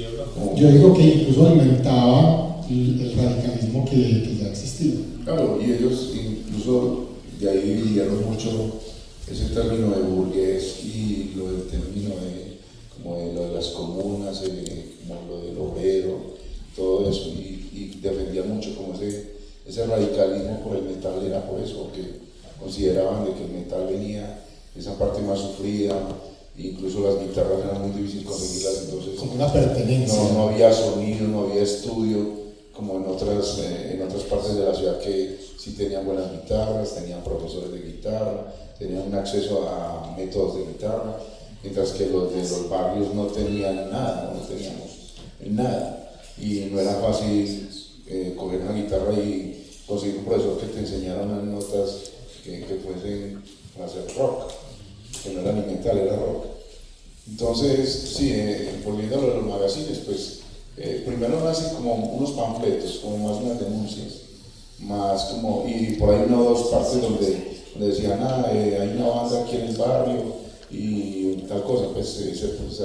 Yo digo que incluso alimentaba el radicalismo que ya existía. Claro, y ellos incluso de ahí dividieron mucho ese término de burgués y lo del término como de lo de las comunas, como lo del obrero, todo eso, y defendían mucho como ese radicalismo por el metal. Era por eso, porque consideraban de que el metal venía esa parte más sufrida, incluso las guitarras eran muy difíciles conseguirlas, entonces como una pertenencia. No había sonido, no había estudio, como en otras partes de la ciudad que sí tenían buenas guitarras, tenían profesores de guitarra, tenían un acceso a métodos de guitarra, mientras que los de los barrios no tenían nada, no teníamos nada, y no era fácil coger una guitarra y conseguir un profesor que te enseñara unas notas que fuesen a hacer rock, que no era ni metal, era rock. Entonces, sí, volviendo a los magazines, pues primero nacen como unos panfletos, como más unas denuncias, más como, y por ahí una o dos partes donde decían, hay una banda aquí en el barrio y tal cosa, pues se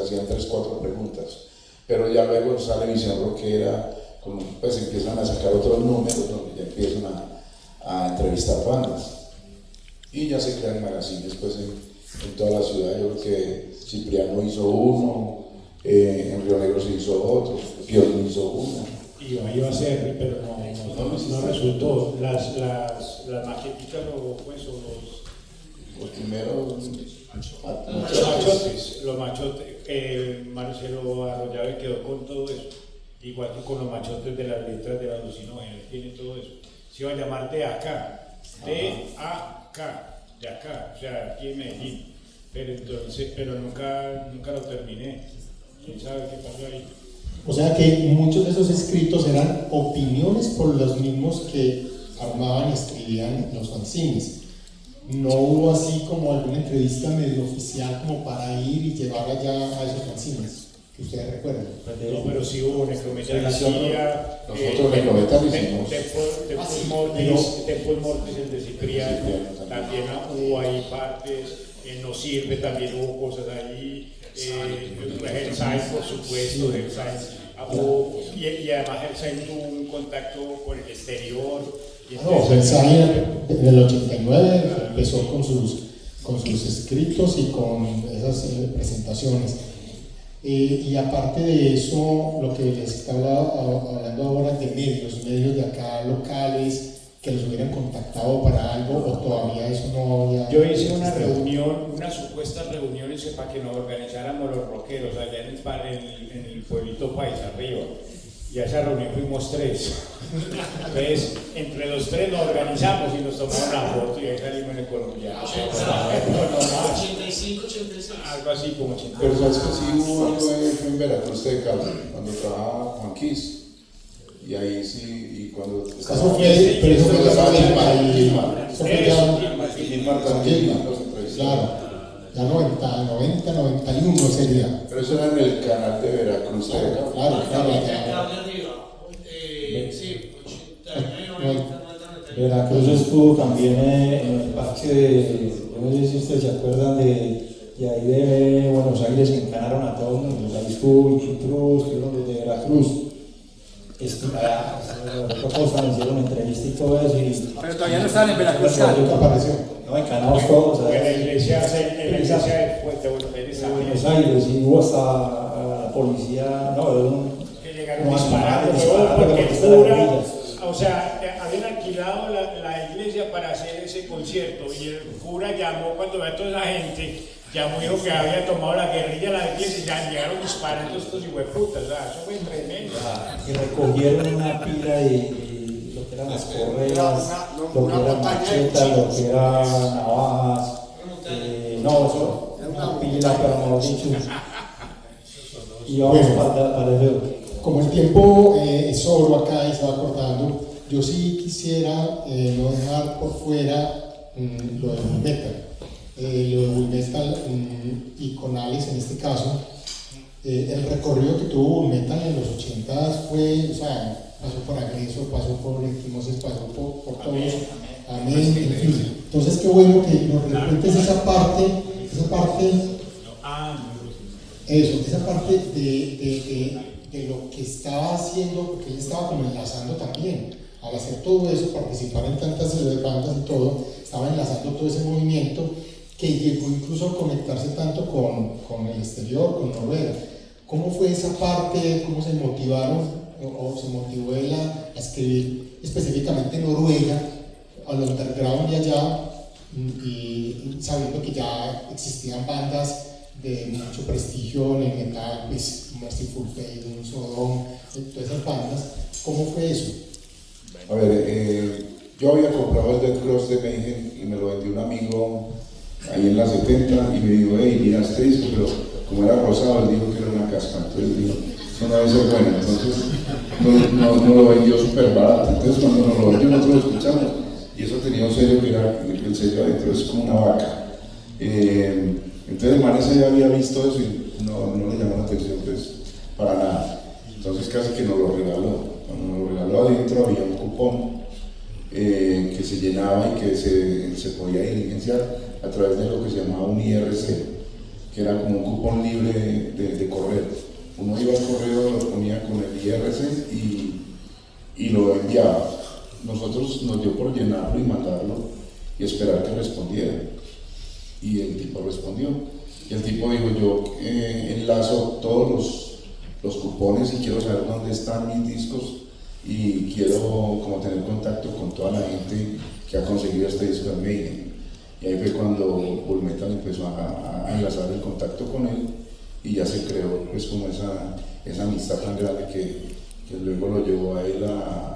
hacían 3 o 4 preguntas. Pero ya luego sale Visión Rockera, pues empiezan a sacar otros números donde ya empiezan a entrevistar bandas. Y ya se crean magazines pues en toda la ciudad. Yo creo que Cipriano hizo uno, en Río Negro se hizo otro, Piolín hizo uno. Iba a ser, pero no resultó. Las maquetitas los primeros los machotes, Marcelo Arroyave quedó con todo eso, igual que con los machotes de las letras de alucinógenas, tiene todo eso. Se iba a llamar de acá, de acá, o sea, aquí en Medellín, pero nunca lo terminé. ¿Quién sabe qué pasó ahí? O sea que muchos de esos escritos eran opiniones por los mismos que armaban y escribían los fanzines. No hubo así como alguna entrevista medio oficial como para ir y llevar allá a esos fanzines, que ustedes recuerden. No, pero sí hubo Necrometal. Nosotros con el Noveta lo hicimos. Tempus Mortis, el de Cipriano, también hubo ahí partes, No Sirve también hubo cosas ahí, Herzain, por supuesto, y además Herzain tuvo un contacto con el exterior. No, Herzain en el 89 empezó con sus escritos y con esas presentaciones. Y aparte de eso, lo que les estaba hablando ahora de medios de acá locales, que los hubieran contactado para algo, o todavía eso no había. Yo hice una reunión, unas supuestas reuniones para que nos organizáramos los rockeros allá en el pueblito Paisa arriba. Y a esa reunión fuimos 3. Entonces, entre los 3 nos organizamos y nos tomamos una foto y ahí salimos en el colombiano. 85, 86. Algo así como 85. Pero sabes que sí hubo algo en Veracruz de Cali, cuando trabajaba Juan Kiss. Y ahí sí, y cuando estaba... Eso fue, pero eso fue claro, ya 90, 91 sería. Pero eso era en el canal de Veracruz. Claro. Sí, 89, 90. Veracruz estuvo también en el parque de, yo no sé si ustedes se acuerdan de ahí de Buenos Aires, que encanaron a todos, ahí estuvo Ichitruz, estuvieron desde Veracruz. Me hicieron entrevista y todo eso. Pero todavía no estaban en Veracruz. Apareció. No, encanados todos. En la iglesia de Buenos Aires, y hubo hasta la policía, que llegaron disparando, porque el cura, o sea, habían alquilado la iglesia para hacer ese concierto y el cura llamó cuando ve a toda esa gente, llamó y dijo que había tomado la guerrilla la iglesia y ya llegaron disparando estos hijueputas, o sea, eso fue tremendo. Y recogieron una pila de lo que eran las correas, lo que eran machetas, lo que eran navajas, eso, una pila, pero no lo dicho. Y vamos para el dedo. Como el tiempo es oro acá y se va acordando, yo sí quisiera no dejar por fuera lo de Bull Metal. Lo de Bull Metal y con Alex en este caso, el recorrido que tuvo Bull Metal en los 80 fue, o sea, pasó por Agreso, pasó por Equimosis, pasó por todos. Amén, en fin. Entonces, qué bueno que nos recuentes esa parte de lo que estaba haciendo, porque él estaba como enlazando también, al hacer todo eso, participar en tantas bandas y todo, estaba enlazando todo ese movimiento que llegó incluso a conectarse tanto con el exterior, con Noruega. ¿Cómo fue esa parte? ¿Cómo se motivaron o se motivó él a escribir específicamente Noruega, a lo underground de allá, y sabiendo que ya existían bandas de mucho prestigio en el metal, pues Merciful Fate, Sodom, todas esas bandas? ¿Cómo fue eso? A ver, yo había comprado el Death Cross de Mayhem y me lo vendió un amigo ahí en la 70 y me dijo, hey, mira este disco, pero como era rosado, él dijo que era una casca, entonces dijo, eso no debe ser bueno, entonces no lo vendió súper barato, entonces cuando nos lo vendió nosotros lo escuchamos y eso tenía un sello que era, el sello adentro es como una vaca. Entonces el man ese ya había visto eso y no le llamó la atención pues para nada, entonces casi que nos lo regaló. Cuando nos lo regaló adentro había un cupón que se llenaba y que se podía diligenciar a través de lo que se llamaba un IRC, que era como un cupón libre de correo. Uno iba al correo, lo ponía con el IRC y lo enviaba. Nosotros nos dio por llenarlo y mandarlo y esperar que respondiera. Y el tipo respondió. Y el tipo dijo, yo enlazo todos los cupones y quiero saber dónde están mis discos y quiero como tener contacto con toda la gente que ha conseguido este disco de Mayhem. Y ahí fue cuando Bull Metal empezó a enlazar el contacto con él y ya se creó pues como esa amistad tan grande que luego lo llevó a él a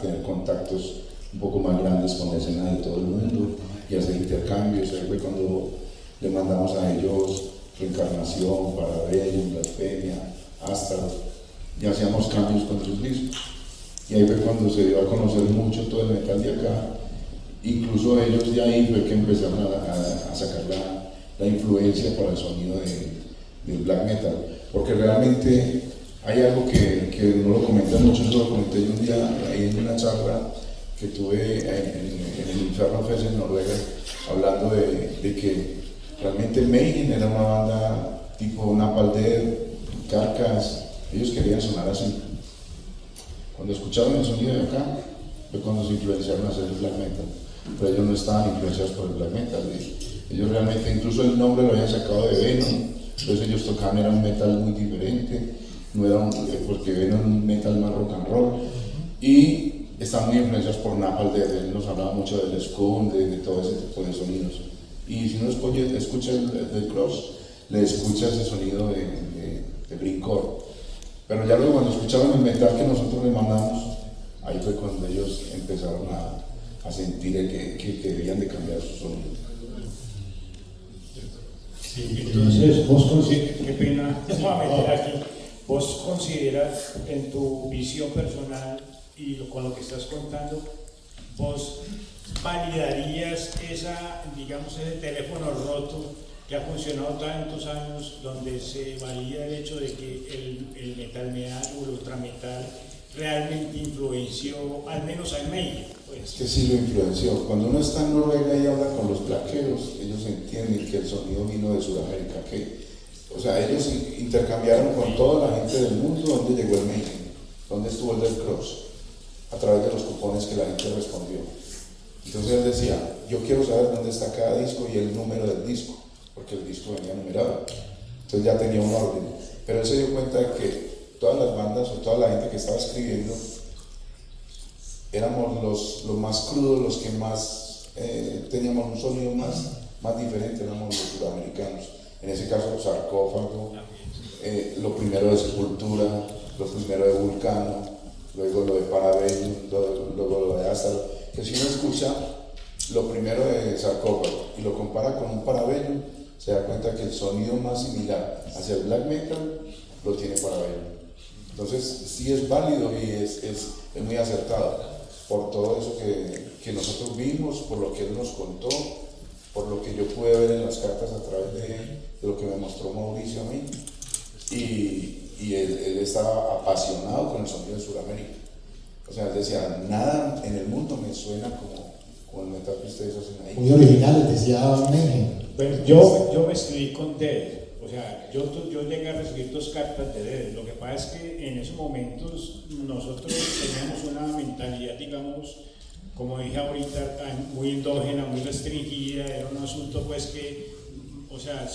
tener contactos un poco más grandes con la escena de todo el mundo y hacer intercambios. Ahí fue cuando le mandamos a ellos Reencarnación, Parabellum, Blasfemia, Astaroth, y hacíamos cambios con sus discos. Y ahí fue cuando se dio a conocer mucho todo el metal de acá. Incluso ellos de ahí fue que empezaron a sacar la influencia para el sonido del black metal, porque realmente hay algo que no lo comentan mucho, eso lo comenté yo un día ahí en una charla que tuve en el Inferno Fest en Noruega, hablando de que realmente Mayhem era una banda tipo Napalm Death, Carcass, ellos querían sonar así. Cuando escucharon el sonido de acá, fue cuando se influenciaron a hacer el black metal, pero ellos no estaban influenciados por el black metal, ellos realmente, incluso el nombre lo habían sacado de Venom, entonces ellos tocaban, era un metal muy diferente, no era porque Venom era un metal más rock and roll, y estaban muy influenciados por Napalm Death, él nos hablaba mucho del Skun, de todo ese tipo de sonidos, y si uno escucha el Cross, le escucha ese sonido de Greencore. Pero ya luego cuando escucharon el metal que nosotros le mandamos, ahí fue cuando ellos empezaron a sentir que debían de cambiar su sonido. Sí, entonces vos consideras, qué pena, me voy a meter aquí, vos consideras en tu visión personal y con lo que estás contando, vos validarías digamos, ese teléfono roto que ha funcionado tantos años, donde se valida el hecho de que el metal metal o el ultrametal realmente influenció, al menos al medio? Pues. Que sí lo influenció. Cuando uno está en Noruega y habla con los plaqueros, ellos entienden que el sonido vino de Sudamérica, o sea, ellos intercambiaron con toda la gente del mundo dónde llegó el Mayhem, dónde estuvo el Death Cross, a través de los cupones que la gente respondió. Entonces él decía, yo quiero saber dónde está cada disco y el número del disco, porque el disco venía numerado. Entonces ya tenía un orden. Pero él se dio cuenta de que todas las bandas o toda la gente que estaba escribiendo éramos los más crudos, los que más teníamos un sonido más diferente, éramos los sudamericanos. En ese caso, Sarcófago, lo primero de Sepultura, lo primero de Vulcano, luego lo de Parabellum, luego lo de Astar. Que si uno escucha lo primero de Sarcófago y lo compara con un Parabellum, se da cuenta que el sonido más similar hacia el black metal lo tiene Parabellum. Entonces sí es válido y es muy acertado por todo eso que nosotros vimos, por lo que él nos contó, por lo que yo pude ver en las cartas a través de lo que me mostró Mauricio a mí, y él estaba apasionado con el sonido de Sudamérica. O sea, él decía, nada en el mundo me suena como el metal que ustedes hacen ahí. Muy original, decía Mayhem. Pues yo me escribí con Dead, o sea, yo llegué a recibir 2 cartas de Dead. Lo que pasa es que en esos momentos nosotros teníamos una mentalidad, digamos, como dije ahorita, muy endógena, muy restringida. Era un asunto pues que, o sea,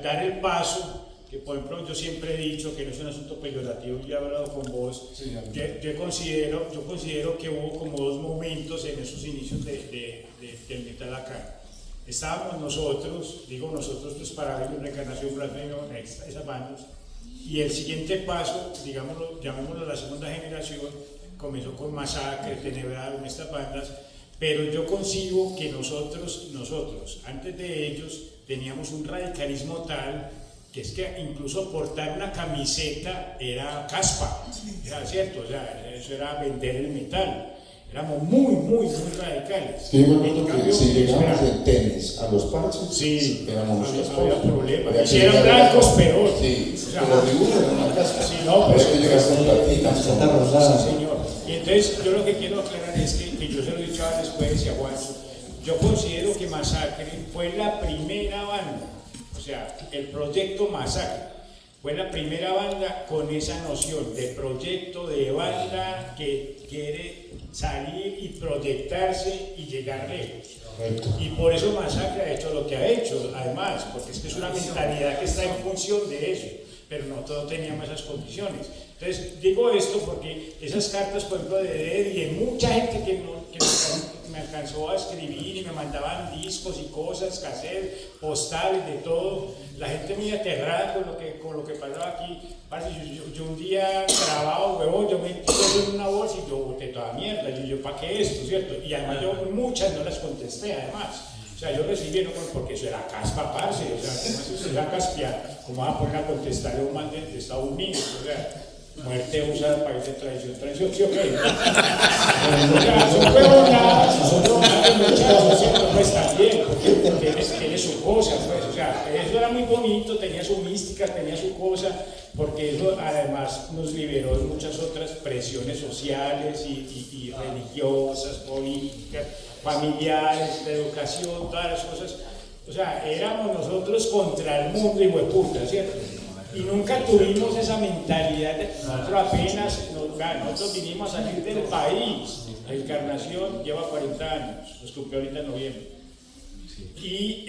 dar el paso, que por ejemplo yo siempre he dicho que no es un asunto peyorativo, y he hablado con vos. Sí, yo considero que hubo como 2 momentos en esos inicios del metal acá. Estábamos nosotros, digo nosotros, pues para ver una Reencarnación, Blasfemia, esas bandas, y el siguiente paso, digámoslo, llamémoslo la segunda generación, comenzó con Masacre, Tenebrarum, estas bandas, pero yo concibo que nosotros, antes de ellos, teníamos un radicalismo tal que es que incluso portar una camiseta era caspa, era cierto, o sea, eso era vender el metal. Éramos muy radicales. Sí, yo me acuerdo que si llegamos de tenis a los parches, sí, éramos había problemas. Si eran blancos, peor. Sí, o sea, pero dibujos eran una caspa. Sí, no, pero es que llegaste en platina. Sí, señor. Y entonces, yo lo que quiero aclarar es que yo se lo he dicho a después y a Juan, yo considero que Masacre fue la primera banda, o sea, el proyecto Masacre fue la primera banda con esa noción de proyecto de banda que quiere salir y proyectarse y llegar lejos. Correcto. Y por eso Masacre ha hecho lo que ha hecho, además, porque es que es una mentalidad que está en función de eso, pero no todos teníamos esas condiciones. Entonces, digo esto porque esas cartas, por ejemplo, de Dead y de mucha gente que me alcanzó a escribir y me mandaban discos y cosas, cassettes, postales, de todo, la gente muy aterrada con lo que pasaba aquí. Yo un día grabado, huevón, yo metí todo en una bolsa y yo boté toda mierda. Yo ¿para qué esto, cierto? Y además yo muchas no las contesté, además. O sea, yo recibí, no, porque eso era caspa, parce, o sea, ¿cómo eso era caspiar? ¿Cómo va a poner a contestarle a un man de Estados Unidos? O sea, muerte usa país de traición, ¿sí o qué? O sea, son huevonadas, muchachos, ¿cierto? pues también, porque tiene su cosa, pues, o sea, eso era muy bonito, tenía su mística, tenía su cosa, porque eso además nos liberó de muchas otras presiones sociales y religiosas, políticas, familiares, de educación, todas las cosas. O sea, éramos nosotros contra el mundo y hueputa, ¿cierto? Y nunca tuvimos esa mentalidad de nosotros apenas, nosotros vinimos a salir del país. La Encarnación lleva 40 años, nos cumplió ahorita en noviembre. Y,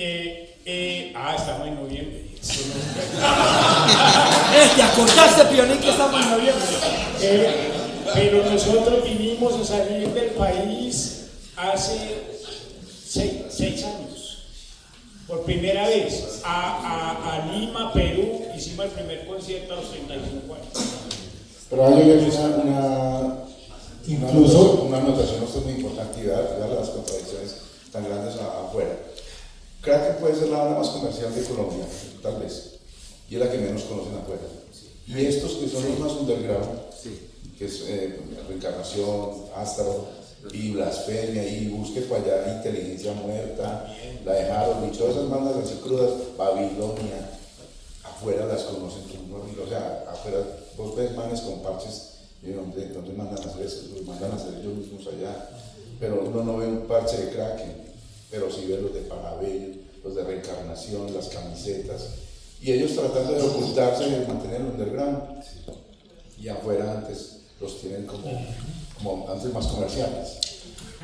estamos en noviembre. ¿Te acordaste, Pionín, que estamos en noviembre? Pero nosotros vinimos a salir del país hace 6 años. Por primera vez, a Lima, Perú, hicimos el primer concierto a los 35 años. Pero hay incluso una anotación, esto es muy importante, y dar las contradicciones tan grandes afuera. Kraken puede ser la banda más comercial de Colombia, tal vez, y es la que menos conocen afuera. Y estos que son los más underground, que es Reencarnación, Ástaro y Blasfemia, y Busque para allá, Inteligencia Muerta, la de Harold, y todas esas bandas así crudas, Babilonia, afuera las conocen, o sea, afuera vos ves manes con parches. ¿Dónde mandan a hacer eso? Los mandan a hacer ellos mismos allá. Pero uno no ve un parche de Kraken, pero sí ve los de Parabellum, los de Reencarnación, las camisetas. Y ellos tratando de ocultarse y de mantener el underground. Y afuera antes los tienen como antes más comerciales.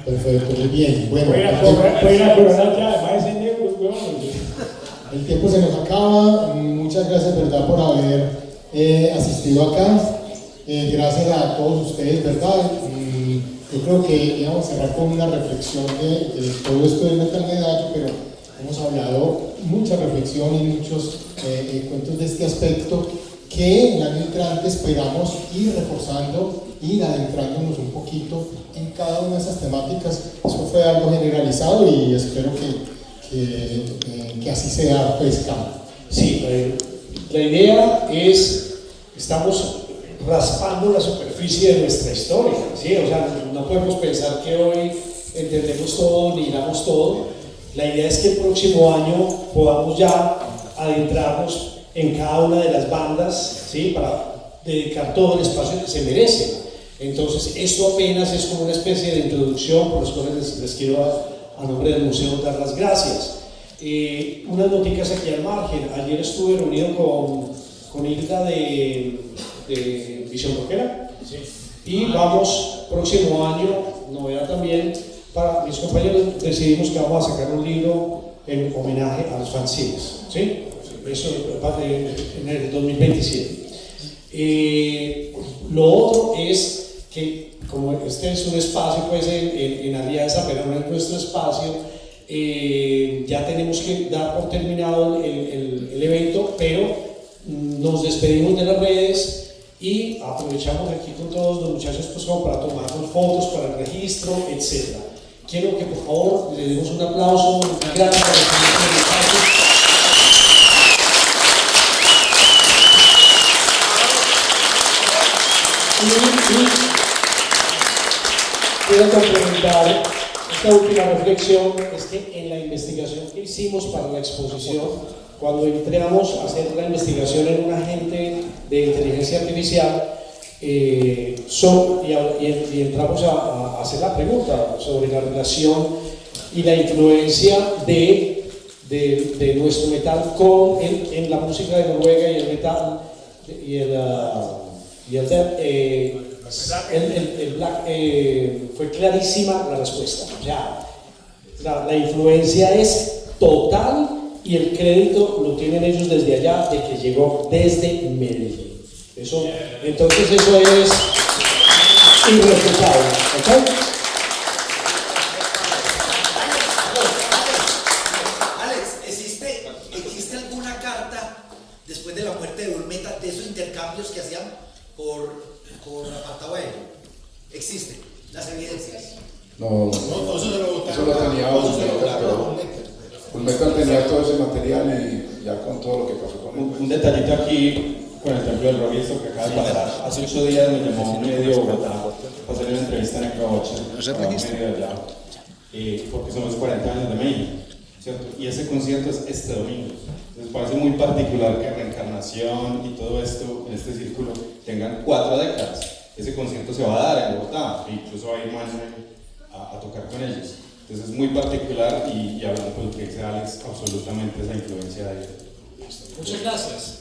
Perfecto, muy bien. Bueno, Fuera coronar ya, más de negros, el tiempo se nos acaba. Muchas gracias, ¿verdad?, por haber asistido acá. Gracias a todos ustedes, ¿verdad? Yo creo que íbamos a cerrar con una reflexión de todo esto del metal medallo, pero hemos hablado mucha reflexión y muchos cuentos de este aspecto que en el año entrante esperamos ir reforzando, ir adentrándonos un poquito en cada una de esas temáticas. Eso fue algo generalizado y espero que así sea, pues, Sí, la idea es, estamos raspando la superficie de nuestra historia, ¿sí? O sea, no podemos pensar que hoy entendemos todo ni hilamos todo. La idea es que el próximo año podamos ya adentrarnos en cada una de las bandas, ¿sí?, para dedicar todo el espacio que se merecen. Entonces, esto apenas es como una especie de introducción, por las cuales les quiero a nombre del museo dar las gracias. Unas noticias aquí al margen. Ayer estuve reunido con Hilda de Visión Rockera, y vamos, próximo año, novedad también, para mis compañeros decidimos que vamos a sacar un libro en homenaje a los fanzines, ¿sí? Eso en el 2027. Lo otro es que, como este es un espacio pues en alianza, pero no es nuestro espacio, ya tenemos que dar por terminado el evento, pero nos despedimos de las redes y aprovechamos aquí con todos los muchachos pues como para tomarnos fotos para el registro, etc. Quiero que por favor le demos un aplauso grande para los muchachos. Y quiero complementar esta última reflexión, es que en la investigación que hicimos para la exposición, cuando entramos a hacer la investigación en un agente de inteligencia artificial, y entramos a hacer la pregunta sobre la relación y la influencia de nuestro metal en la música de Noruega y el metal y el black, fue clarísima la respuesta. O sea, la influencia es total y el crédito lo tienen ellos desde allá, de que llegó desde Medellín. Entonces eso es irrefutable, ¿ok? Alex, ¿existe alguna carta después de la muerte de Ulmeta de esos intercambios que hacían por apartado aéreo? ¿Existen las evidencias? No, eso lo tenía Ulmeta tenía todo ese material y ya con todo lo que pasó con él. Un detallito aquí con el templo del rock, esto que acaba de pasar. Hace 8 días me llamó un medio de Bogotá para hacer una entrevista en Eco 8. ¿No se registra? Medio de allá. Y porque son los 40 años de México, ¿cierto? Y ese concierto es este domingo. Entonces parece muy particular que Reencarnación y todo esto en este círculo tengan 4 décadas. Ese concierto se va a dar en Bogotá, e incluso va a ir Manuel a tocar con ellos. Entonces es muy particular y hablando con lo que dice Alex, absolutamente esa influencia de ellos. Muchas gracias.